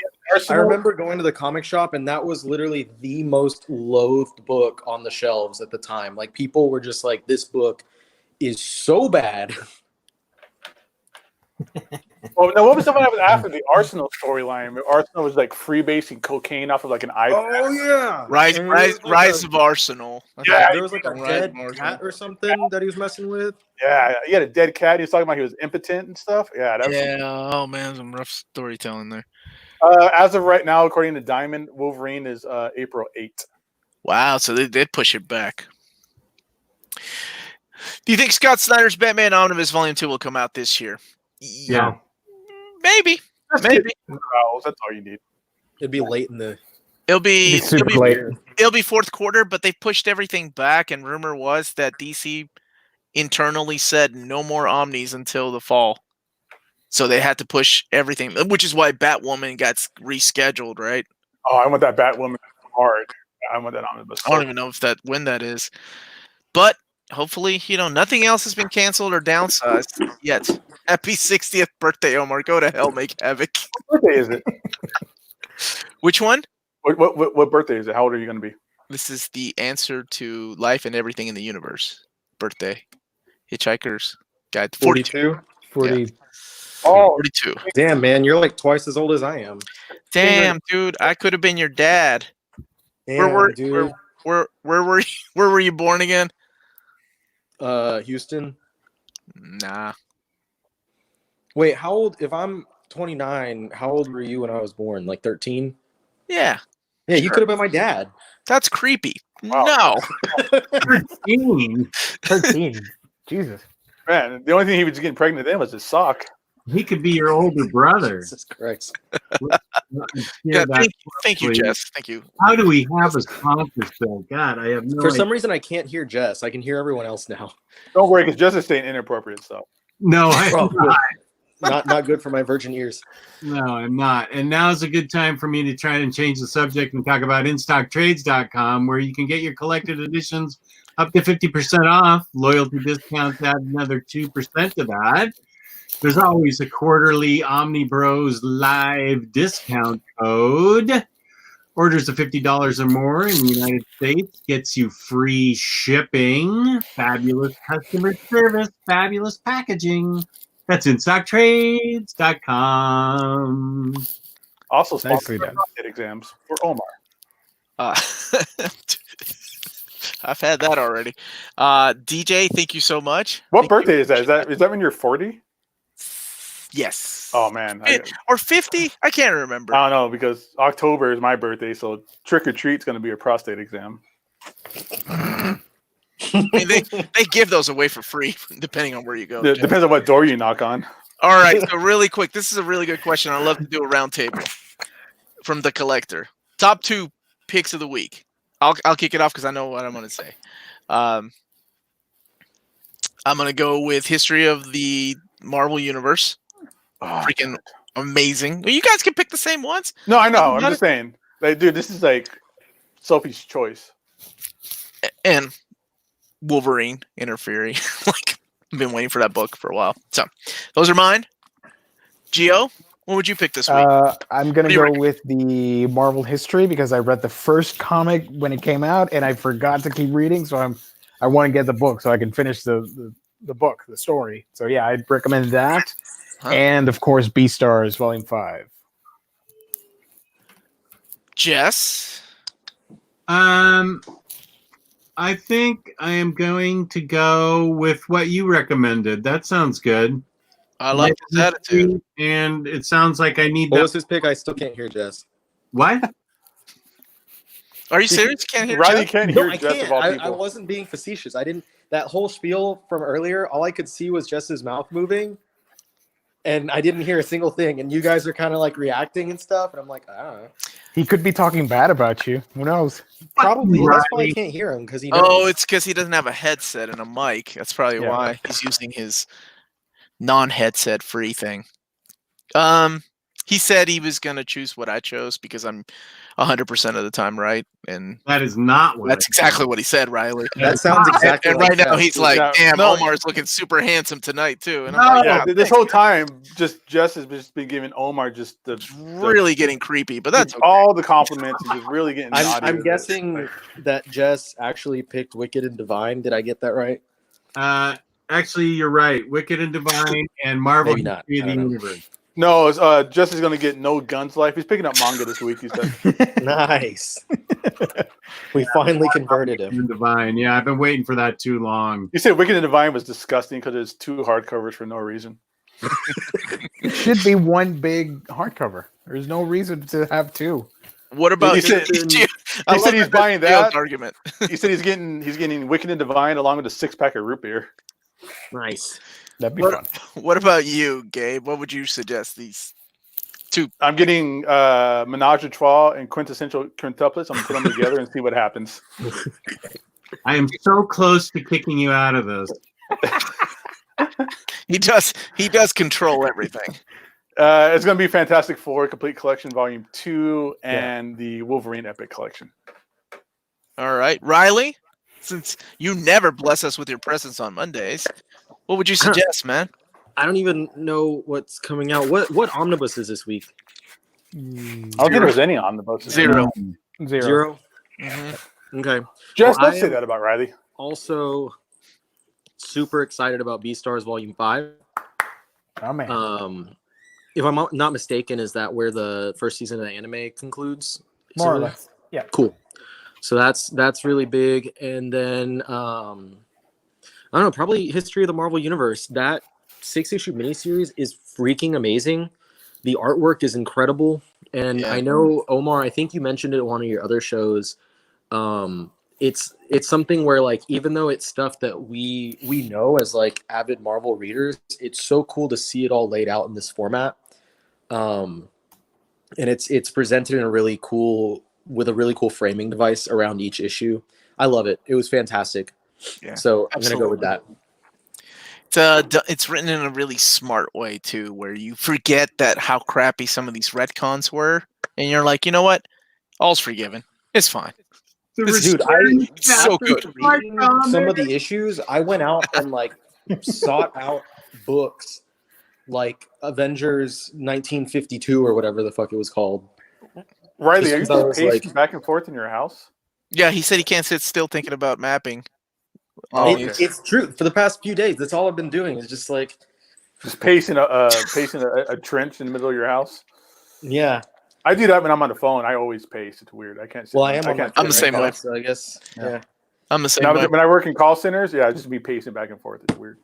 I remember going to the comic shop, and that was literally the most loathed book on the shelves at the time. Like, people were just like, "This book is so bad." Well, now what was something that happened after the Arsenal storyline? Arsenal was like freebasing cocaine off of like an iPad. Oh yeah, Rise of Arsenal. Yeah, there was like a dead cat or something that he was messing with. Yeah, he had a dead cat. He was talking about he was impotent and stuff. Yeah, that was Oh man, some rough storytelling there. As of right now, according to Diamond, Wolverine is April 8th. Wow, so they did push it back. Do you think Scott Snyder's Batman Omnibus Volume 2 will come out this year? Yeah. Maybe. That's all you need. It'd be late in the. It'll be super late. It'll be fourth quarter, but they pushed everything back, and rumor was that DC internally said no more Omnis until the fall. So they had to push everything, which is why Batwoman got rescheduled, right? Oh, I want that Batwoman hard. I want that Omnibus. I don't even know when that is. But hopefully, nothing else has been canceled or downsized yet. Happy 60th birthday, Omar. Go to hell, make havoc. What birthday is it? Which one? What birthday is it? How old are you going to be? This is the answer to life and everything in the universe. Birthday. Hitchhiker's Guide. 42. 40. Yeah. Oh, 42. Damn, man, you're like twice as old as I am. Damn, dude, I could have been your dad. Damn, dude. Where were you born again? Houston. Nah. Wait, how old? If I'm 29, how old were you when I was born? Like 13? Yeah. Yeah, you could have been my dad. That's creepy. Wow. No. 13. Jesus. Man, the only thing he was getting pregnant then was his sock. He could be your older brother. Jesus Christ. Yeah, thank you, Jess. Thank you. How do we have a sponsor still? God, I have no For idea. some reason, I can't hear Jess. I can hear everyone else now. Don't worry, because Justice saying inappropriate stuff. No, I'm Not good for my virgin ears. No, I'm not. And now is a good time for me to try and change the subject and talk about InStockTrades.com, where you can get your collected editions up to 50% off. Loyalty discounts add another 2% to that. There's always a quarterly Omnibros Live discount code. Orders of $50 or more in the United States gets you free shipping, fabulous customer service, fabulous packaging. That's InStockTrades.com. Also, sponsored Nicely by done. prostate exams for Omar. I've had that already. DJ, thank you so much. What birthday is that? Is that when you're 40? Yes. Oh man, Or 50? I can't remember. I don't know because October is my birthday, so trick or treat's going to be a prostate exam. I mean, they give those away for free, depending on where you go. Depends on what door you knock on. All right, so really quick, this is a really good question. I'd love to do a round table from the collector. Top 2 picks of the week. I'll kick it off because I know what I'm going to say. I'm going to go with History of the Marvel Universe. Oh, Freaking amazing. Well, you guys can pick the same ones. no, I know. I'm just saying. Like, dude, this is like Sophie's choice. And Wolverine interfering. Like, I've been waiting for that book for a while. So, those are mine. Gio, what would you pick this week? I'm going to go with the Marvel history because I read the first comic when it came out and I forgot to keep reading. So I want to get the book so I can finish the book, the story. So yeah, I'd recommend that. And of course, Beastars Volume 5. Jess? I think I am going to go with what you recommended. That sounds good. I like his attitude. And it sounds like I need What that. was his pick? I still can't hear Jess. What? Are you serious? You can't hear Riley Jeff? can't No, hear I Jess can't. of all I people. wasn't being facetious. I didn't. That whole spiel from earlier, all I could see was Jess's mouth moving, and I didn't hear a single thing. And you guys are kind of like reacting and stuff, and I'm like, I don't know. He could be talking bad about you. Who knows? Probably. That's why I Riley. can't hear him because he knows. Oh, it's because he doesn't have a headset and a mic. That's probably Yeah. why he's using his non-headset free thing. He said he was gonna choose what I chose because I'm 100% of the time right, and That is not what. that's exactly what he said, Riley. That sounds exactly. And like right now Jeff. he's like, Yeah, "Damn, no. Omar's looking super handsome tonight too." And I'm like, No. "Yeah, This thanks, whole time, just Jess has just been giving Omar just the it's really getting creepy." But that's okay. all the compliments and just really getting. naughty I'm with it. guessing that Jess actually picked Wicked and Divine. Did I get that right? Actually, you're right. Wicked and Divine and Marvel Maybe not. History of I the don't know. Universe. No, it's, Jess is going to get No Guns Life. He's picking up manga this week. He said. Nice. We finally converted Wicked him. and Divine. Yeah, I've been waiting for that too long. You said Wicked and Divine was disgusting because there's 2 hardcovers for no reason. It should be one big hardcover. There's no reason to have 2. What about He said- I he love said he's that buying sales that. argument. He said he's getting Wicked and Divine along with a 6-pack of root beer. Nice. That'd be fun. What about you, Gabe? What would you suggest these? I'm getting Menage a Trois and Quintessential Quintuplets. I'm going to put them together and see what happens. I am so close to kicking you out of this. He does control everything. It's going to be Fantastic Four Complete Collection Volume 2 and the Wolverine Epic Collection. All right, Riley. Since you never bless us with your presence on Mondays, what would you suggest, man? I don't even know what's coming out. What omnibus is this week? I don't think there's any omnibuses. 0. 0. Mhm. Okay. Just Well, let's I say am- that about Riley. Also, super excited about Beastars Volume 5. Oh man. If I'm not mistaken, is that where the first season of the anime concludes? Is it More or really? less. Yeah. Cool. So that's really big. And then I don't know, probably History of the Marvel Universe. That 6-issue miniseries is freaking amazing. The artwork is incredible. And Yeah. I know, Omar, I think you mentioned it in one of your other shows. It's something where, like, even though it's stuff that we know as like avid Marvel readers, it's so cool to see it all laid out in this format. And it's presented in a really cool framing device around each issue. I love it. It was fantastic. Yeah, So I'm gonna go with that. It's written in a really smart way too, where you forget that how crappy some of these retcons were, and you're like, you know what, all's forgiven. It's fine. Dude, So after good. reading some of the issues, I went out and like sought out books like Avengers 1952 or whatever the fuck it was called. Riley, are you Just 'cause I just was pacing like- back and forth in your house? Yeah, he said he can't sit still thinking about mapping. Oh, It- okay. It's true. For the past few days, that's all I've been doing. Is just like, Just pacing a trench in the middle of your house. yeah. I do that when I'm on the phone. I always pace. It's weird. I can't. Sit Well, I am on my can't I'm the sit same right way. now. So I guess, yeah. I'm the same Now, way. when I work in call centers, yeah, I just be pacing back and forth. It's weird.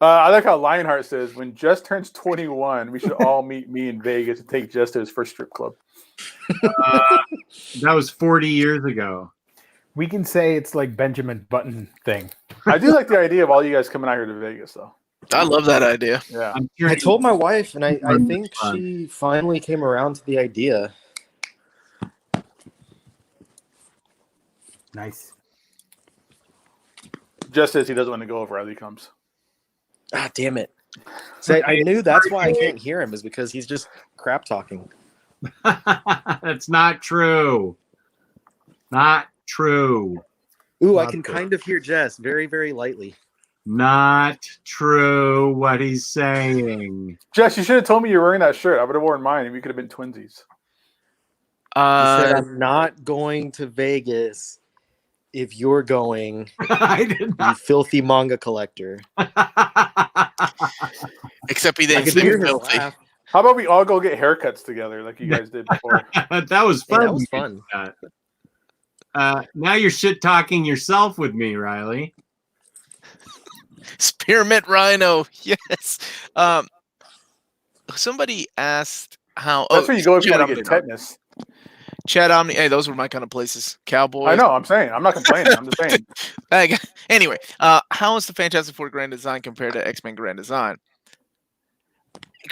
I like how Lionheart says, when Jess turns 21, we should all meet me in Vegas and take Jess to his first strip club. That was 40 years ago. We can say it's like Benjamin Button thing. I do like the idea of all you guys coming out here to Vegas, though. I love that idea. Yeah. I'm I curious. told my wife, and I think Fun. she finally came around to the idea. Nice. Jess says he doesn't want to go if Riley comes. Ah, damn it. So I knew that's why I can't hear him, is because he's just crap talking. That's not true. Not true. Ooh, I Not can good. kind of hear Jess very, very lightly. Not true what he's saying. Jess, you should have told me you were wearing that shirt. I would have worn mine and we could have been twinsies. He said, Uh, I'm not going to Vegas if you're going, I did you not. filthy manga collector. except he I didn't could say hear his filthy. laugh. How about we all go get haircuts together like you guys did before? That was Hey, fun. that was fun. Now you're shit talking yourself with me, Riley. Spearmint Rhino, yes. Somebody asked how? That's where you go if you Chad want to get Omnidog. tetanus. Chad Omni. Hey, those were my kind of places. Cowboys. I know. I'm saying. I'm not complaining. I'm just saying. Anyway, how is the Fantastic Four Grand Design compared to X-Men Grand Design?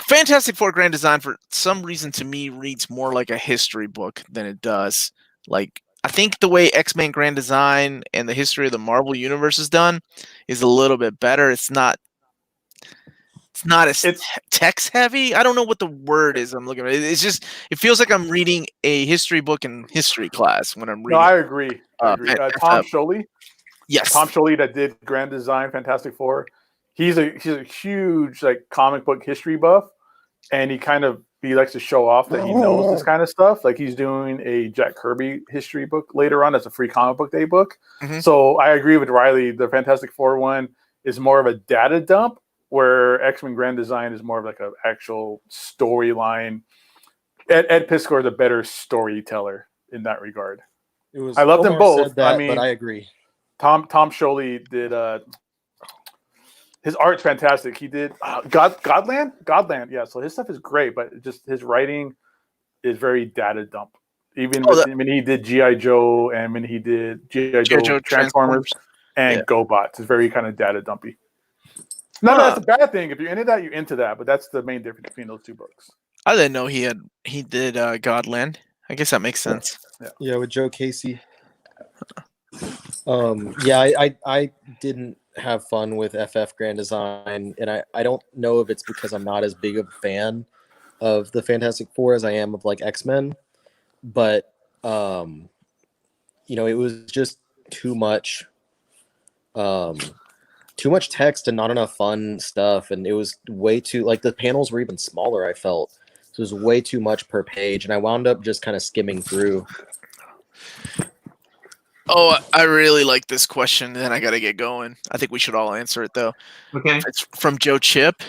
Fantastic Four Grand Design, for some reason, to me, reads more like a history book than it does. Like, I think the way X-Men Grand Design and the history of the Marvel Universe is done is a little bit better. It's not as text heavy. I don't know what the word is I'm looking at. It's just, it feels like I'm reading a history book in history class when I'm No, reading. I agree. I agree. Tom Scholey. Yes. Tom Scholey that did Grand Design Fantastic Four. He's a huge like comic book history buff, and he likes to show off that he knows this kind of stuff. Like he's doing a Jack Kirby history book later on. That's a free comic book day book. Mm-hmm. So I agree with Ryley. The Fantastic Four one is more of a data dump, where X-Men Grand Design is more of like an actual storyline. Ed Piskor is a better storyteller in that regard. I love them both. That, I mean, but I agree. Tom Scholey did his art's fantastic. He did Godland. Yeah, so his stuff is great, but just his writing is very data dump. Even when he did G.I. Joe and when he did G.I. Joe Transformers and GoBots, it's very kind of data dumpy. None of that's a bad thing. If you're into that, you're into that. But that's the main difference between those two books. I didn't know he did Godland. I guess that makes sense. Yeah, with Joe Casey. I didn't have fun with FF Grand Design, and I don't know if it's because I'm not as big of a fan of the Fantastic Four as I am of like X-Men, but it was just too much text and not enough fun stuff, and it was way too, like, the panels were even smaller, I felt. So it was way too much per page, and I wound up just kind of skimming through. Oh, I really like this question, and I got to get going. I think we should all answer it, though. Okay. It's from Joe Chip.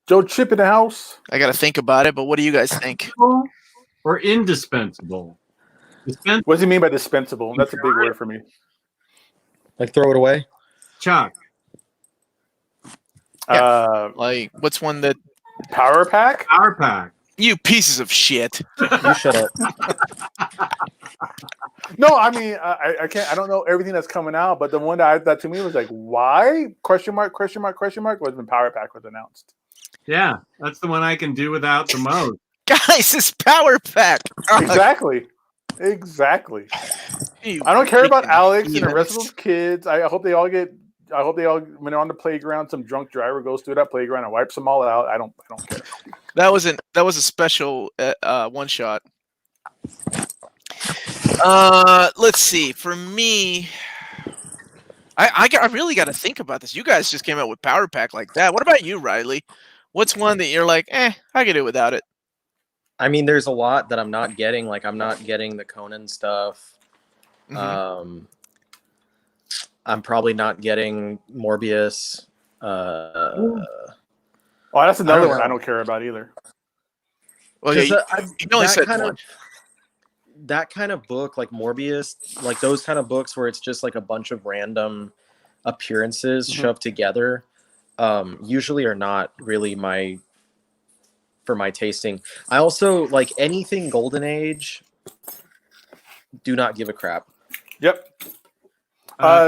Joe Chip in the house. I got to think about it, but what do you guys think? Or indispensable? What does he mean by dispensable? That's a big word for me. Like throw it away? Chuck. Like, what's one that... Power Pack? Power Pack. You pieces of shit. You shut up. No, I mean, I can't. I don't know everything that's coming out, but the one that to me was like, why? Question mark? Was when Power Pack was announced. Yeah, that's the one I can do without the most. Guys, it's Power Pack. Exactly. I don't care about Alex and the rest of those kids. I hope they all when they're on the playground, some drunk driver goes through that playground and wipes them all out. I don't care. That was a special one shot. Let's see. For me, I really got to think about this. You guys just came out with Power Pack like that. What about you, Ryley? What's one that you're like, I could do without it? I mean, there's a lot that I'm not getting. Like, I'm not getting the Conan stuff. Mm-hmm. I'm probably not getting Morbius. That's another one I don't care about either. Well, you only said one. That kind of book, like Morbius, like those kind of books where it's just like a bunch of random appearances shoved together, usually are not really for my tasting. I also like anything Golden Age. Do not give a crap. Yep.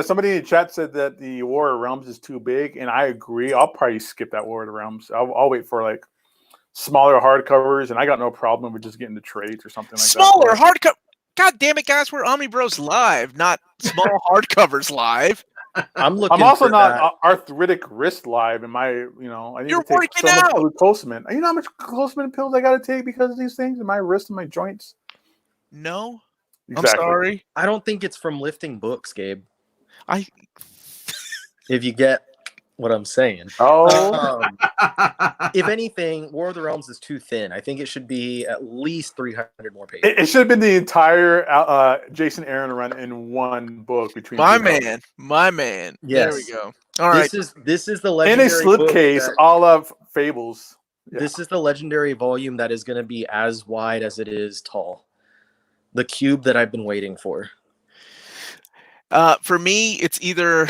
Somebody in the chat said that the War of Realms is too big, and I agree. I'll probably skip that War of the Realms. I'll wait for like smaller hardcovers, and I got no problem with just getting the trades or something like smaller hardcover. God damn it, guys! We're OmniBros Live, not small hardcovers live. I'm also not arthritic wrist live. In my, I need to take so much glucosamine. You know how much glucosamine pills I got to take because of these things in my wrist and my joints? No, exactly. I'm sorry. I don't think it's from lifting books, Gabe. If you get what I'm saying. If anything, War of the Realms is too thin. I think it should be at least 300 more pages. It should have been the entire Jason Aaron run in one book between my man. Yes. There we go. All right. This is the legendary in a slipcase, all of Fables. Yeah. This is the legendary volume that is going to be as wide as it is tall. The cube that I've been waiting for. For me, it's either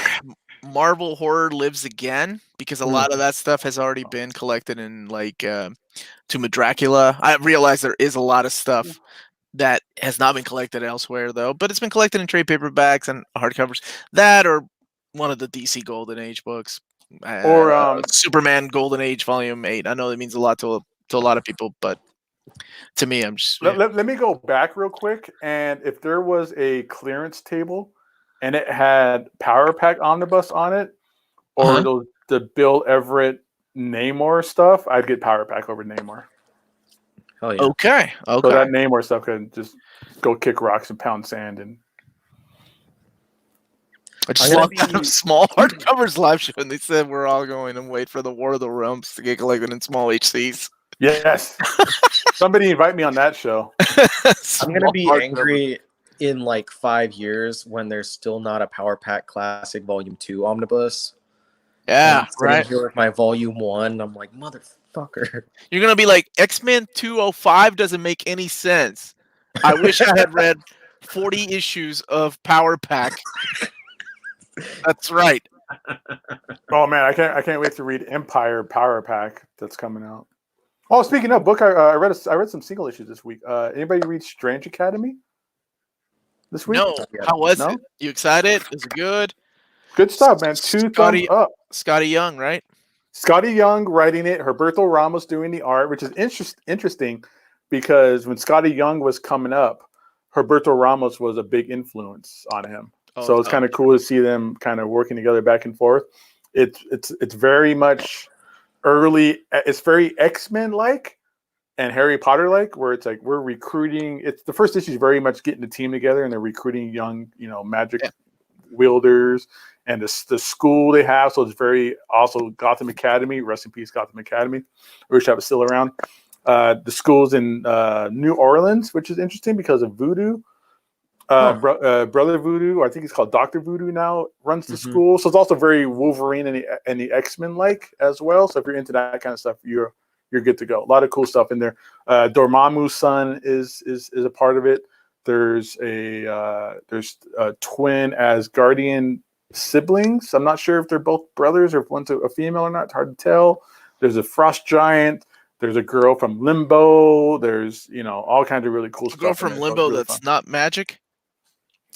Marvel horror lives again because a lot of that stuff has already been collected in like Tomb of Dracula. I realize there is a lot of stuff that has not been collected elsewhere though, but it's been collected in trade paperbacks and hardcovers. That or one of the DC Golden Age books, Or Superman Golden Age Volume 8. I know that means a lot to a lot of people, but to me, I'm just let me go back real quick. And if there was a clearance table and it had Power Pack Omnibus on it, or the Bill Everett Namor stuff, I'd get Power Pack over Namor. Oh yeah. okay. So that Namor stuff could just go kick rocks and pound sand. And I just logged out of small hardcovers live show, and they said we're all going and wait for the War of the Realms to get collected in small HCs. yes, somebody invite me on that show. I'm gonna be angry in like 5 years when there's still not a Power Pack Classic Volume 2 omnibus. Yeah, I'm sitting here with my Volume 1. I'm like, motherfucker. You're gonna be like, X-Men 205 doesn't make any sense. I wish I had read 40 issues of Power Pack. That's right. Oh man, I can't wait to read Empire Power Pack that's coming out. Oh, speaking of book, I read some single issues this week. Anybody read Strange Academy this week? No. How was it? You excited? Is it good? Good stuff, man. 2 thumbs up. Scotty Young, right? Scotty Young writing it. Herberto Ramos doing the art, which is interesting because when Scotty Young was coming up, Herberto Ramos was a big influence on him. So it's kind of cool to see them kind of working together back and forth. It's very much early. It's very X-Men like and Harry Potter like, where it's like we're recruiting. It's the first issue is very much getting the team together and they're recruiting young, magic wielders and the school they have. So it's very also Gotham Academy. Rest in peace, Gotham Academy. I wish I was still around. The school's in New Orleans, which is interesting because of Voodoo. Brother Voodoo, I think he's called Dr. Voodoo now, runs the school. So it's also very Wolverine and the X-Men like as well. So if you're into that kind of stuff, you're good to go. A lot of cool stuff in there. Dormammu's son is a part of it. There's a twin Asgardian siblings. I'm not sure if they're both brothers or if one's a female or not. It's hard to tell. There's a frost giant. There's a girl from Limbo. There's all kinds of really cool stuff. Girl from Limbo that's not magic.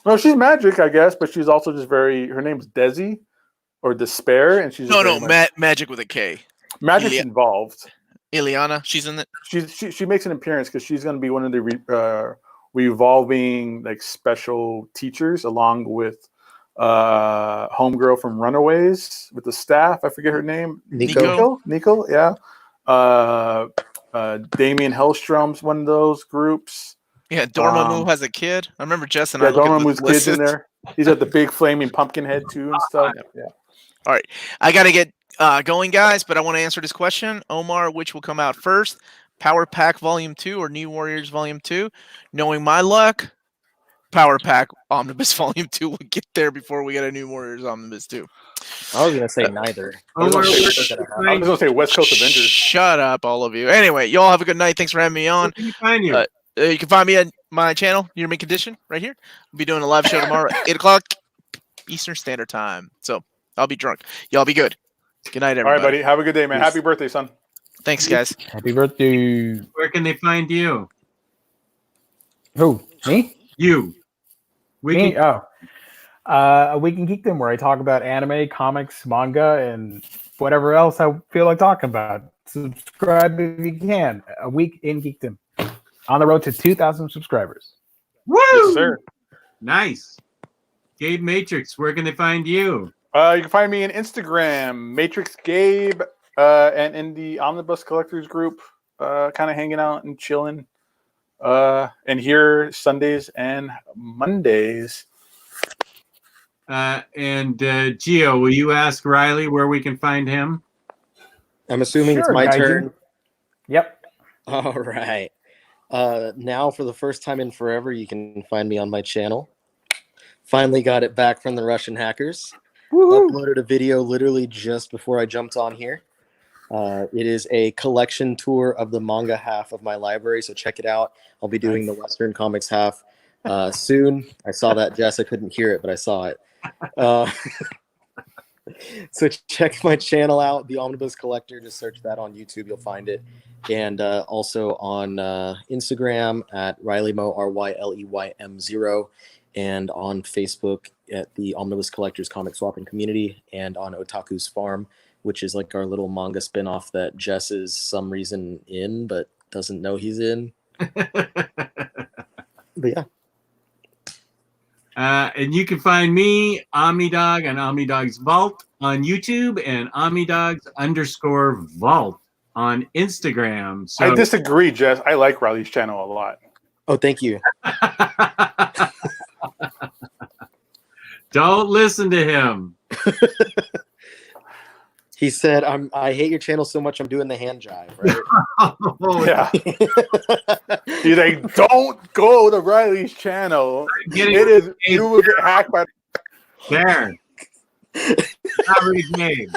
No, she's magic, I guess, but she's also just her name's Desi or Despair, and she's magic with a K. Magic's involved. Ileana, she's in it. She makes an appearance because she's going to be one of the revolving like special teachers, along with homegirl from Runaways with the staff. I forget her name. Nico, yeah. Damien Hellstrom's one of those groups. Yeah, Dormammu has a kid. I remember Jess and I. Dormammu's kid's in there. He's got the big flaming pumpkin head too and stuff. Yeah. All right, I gotta get going, guys, but I want to answer this question. Omar, which will come out first? Power Pack Volume 2 or New Warriors Volume 2? Knowing my luck, Power Pack Omnibus Volume 2 will get there before we get a New Warriors Omnibus 2. I was gonna say neither. I was gonna say West Coast Avengers. Shut up, all of you. Anyway, y'all have a good night. Thanks for having me on. Where can you find you? You can find me at my channel, Your Mint Condition, right here. I'll be doing a live show tomorrow at 8 o'clock Eastern Standard Time. So I'll be drunk. Y'all be good. Good night, everybody. All right, buddy. Have a good day, man. Peace. Happy birthday, son. Thanks, guys. Happy birthday. Where can they find you? Who? Me? You. Me? Oh. Weekend Geekdom, where I talk about anime, comics, manga, and whatever else I feel like talking about. Subscribe if you can. A week in Geekdom. On the road to 2,000 subscribers. Woo! Yes, sir. Nice. Gabe Matrix, where can they find you? You can find me on Instagram, Matrix Gabe, and in the Omnibus Collectors group, kind of hanging out and chilling. And here Sundays and Mondays. And Gio, will you ask Ryley where we can find him? I'm assuming it's my turn. Yep. All right. Now, for the first time in forever, you can find me on my channel. Finally got it back from the Russian hackers. Woo-hoo. Uploaded a video literally just before I jumped on here. It is a collection tour of the manga half of my library, so check it out. I'll be doing the Western comics half soon. I saw that, Jess. I couldn't hear it, but I saw it. So check my channel out, the Omnibus Collector. Just search that on YouTube, you'll find it. And also on Instagram at RyleyMo, RYLEYM0, and on Facebook at the Omnibus Collectors Comic Swapping Community, and on Otaku's Farm, which is like our little manga spinoff that Jess is some reason in, but doesn't know he's in. But yeah. And you can find me, Omnidog, and Omnidog's Vault on YouTube, and Omnidogs_Vault on Instagram. So I disagree, Jess. I like Ryley's channel a lot. Oh, thank you. Don't listen to him. He said, I hate your channel so much I'm doing the hand jive, right? Yeah. He's like, don't go to Ryley's channel. You will get hacked by. There. Sorry, Gabe.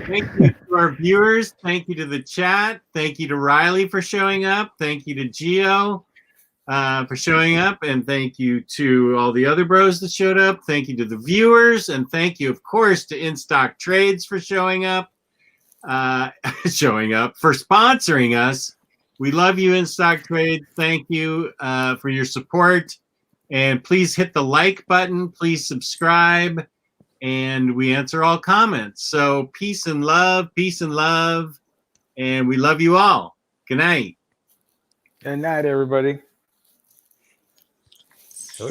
Thank you to our viewers. Thank you to the chat. Thank you to Ryley for showing up. Thank you to Gio for showing up. And thank you to all the other bros that showed up. Thank you to the viewers. And thank you, of course, to In Stock Trades for showing up. For sponsoring us. We love you, In Stock Trades. Thank you for your support. And please hit the like button. Please subscribe. And we answer all comments. So peace and love. And we love you all. Good night. Good night, everybody. So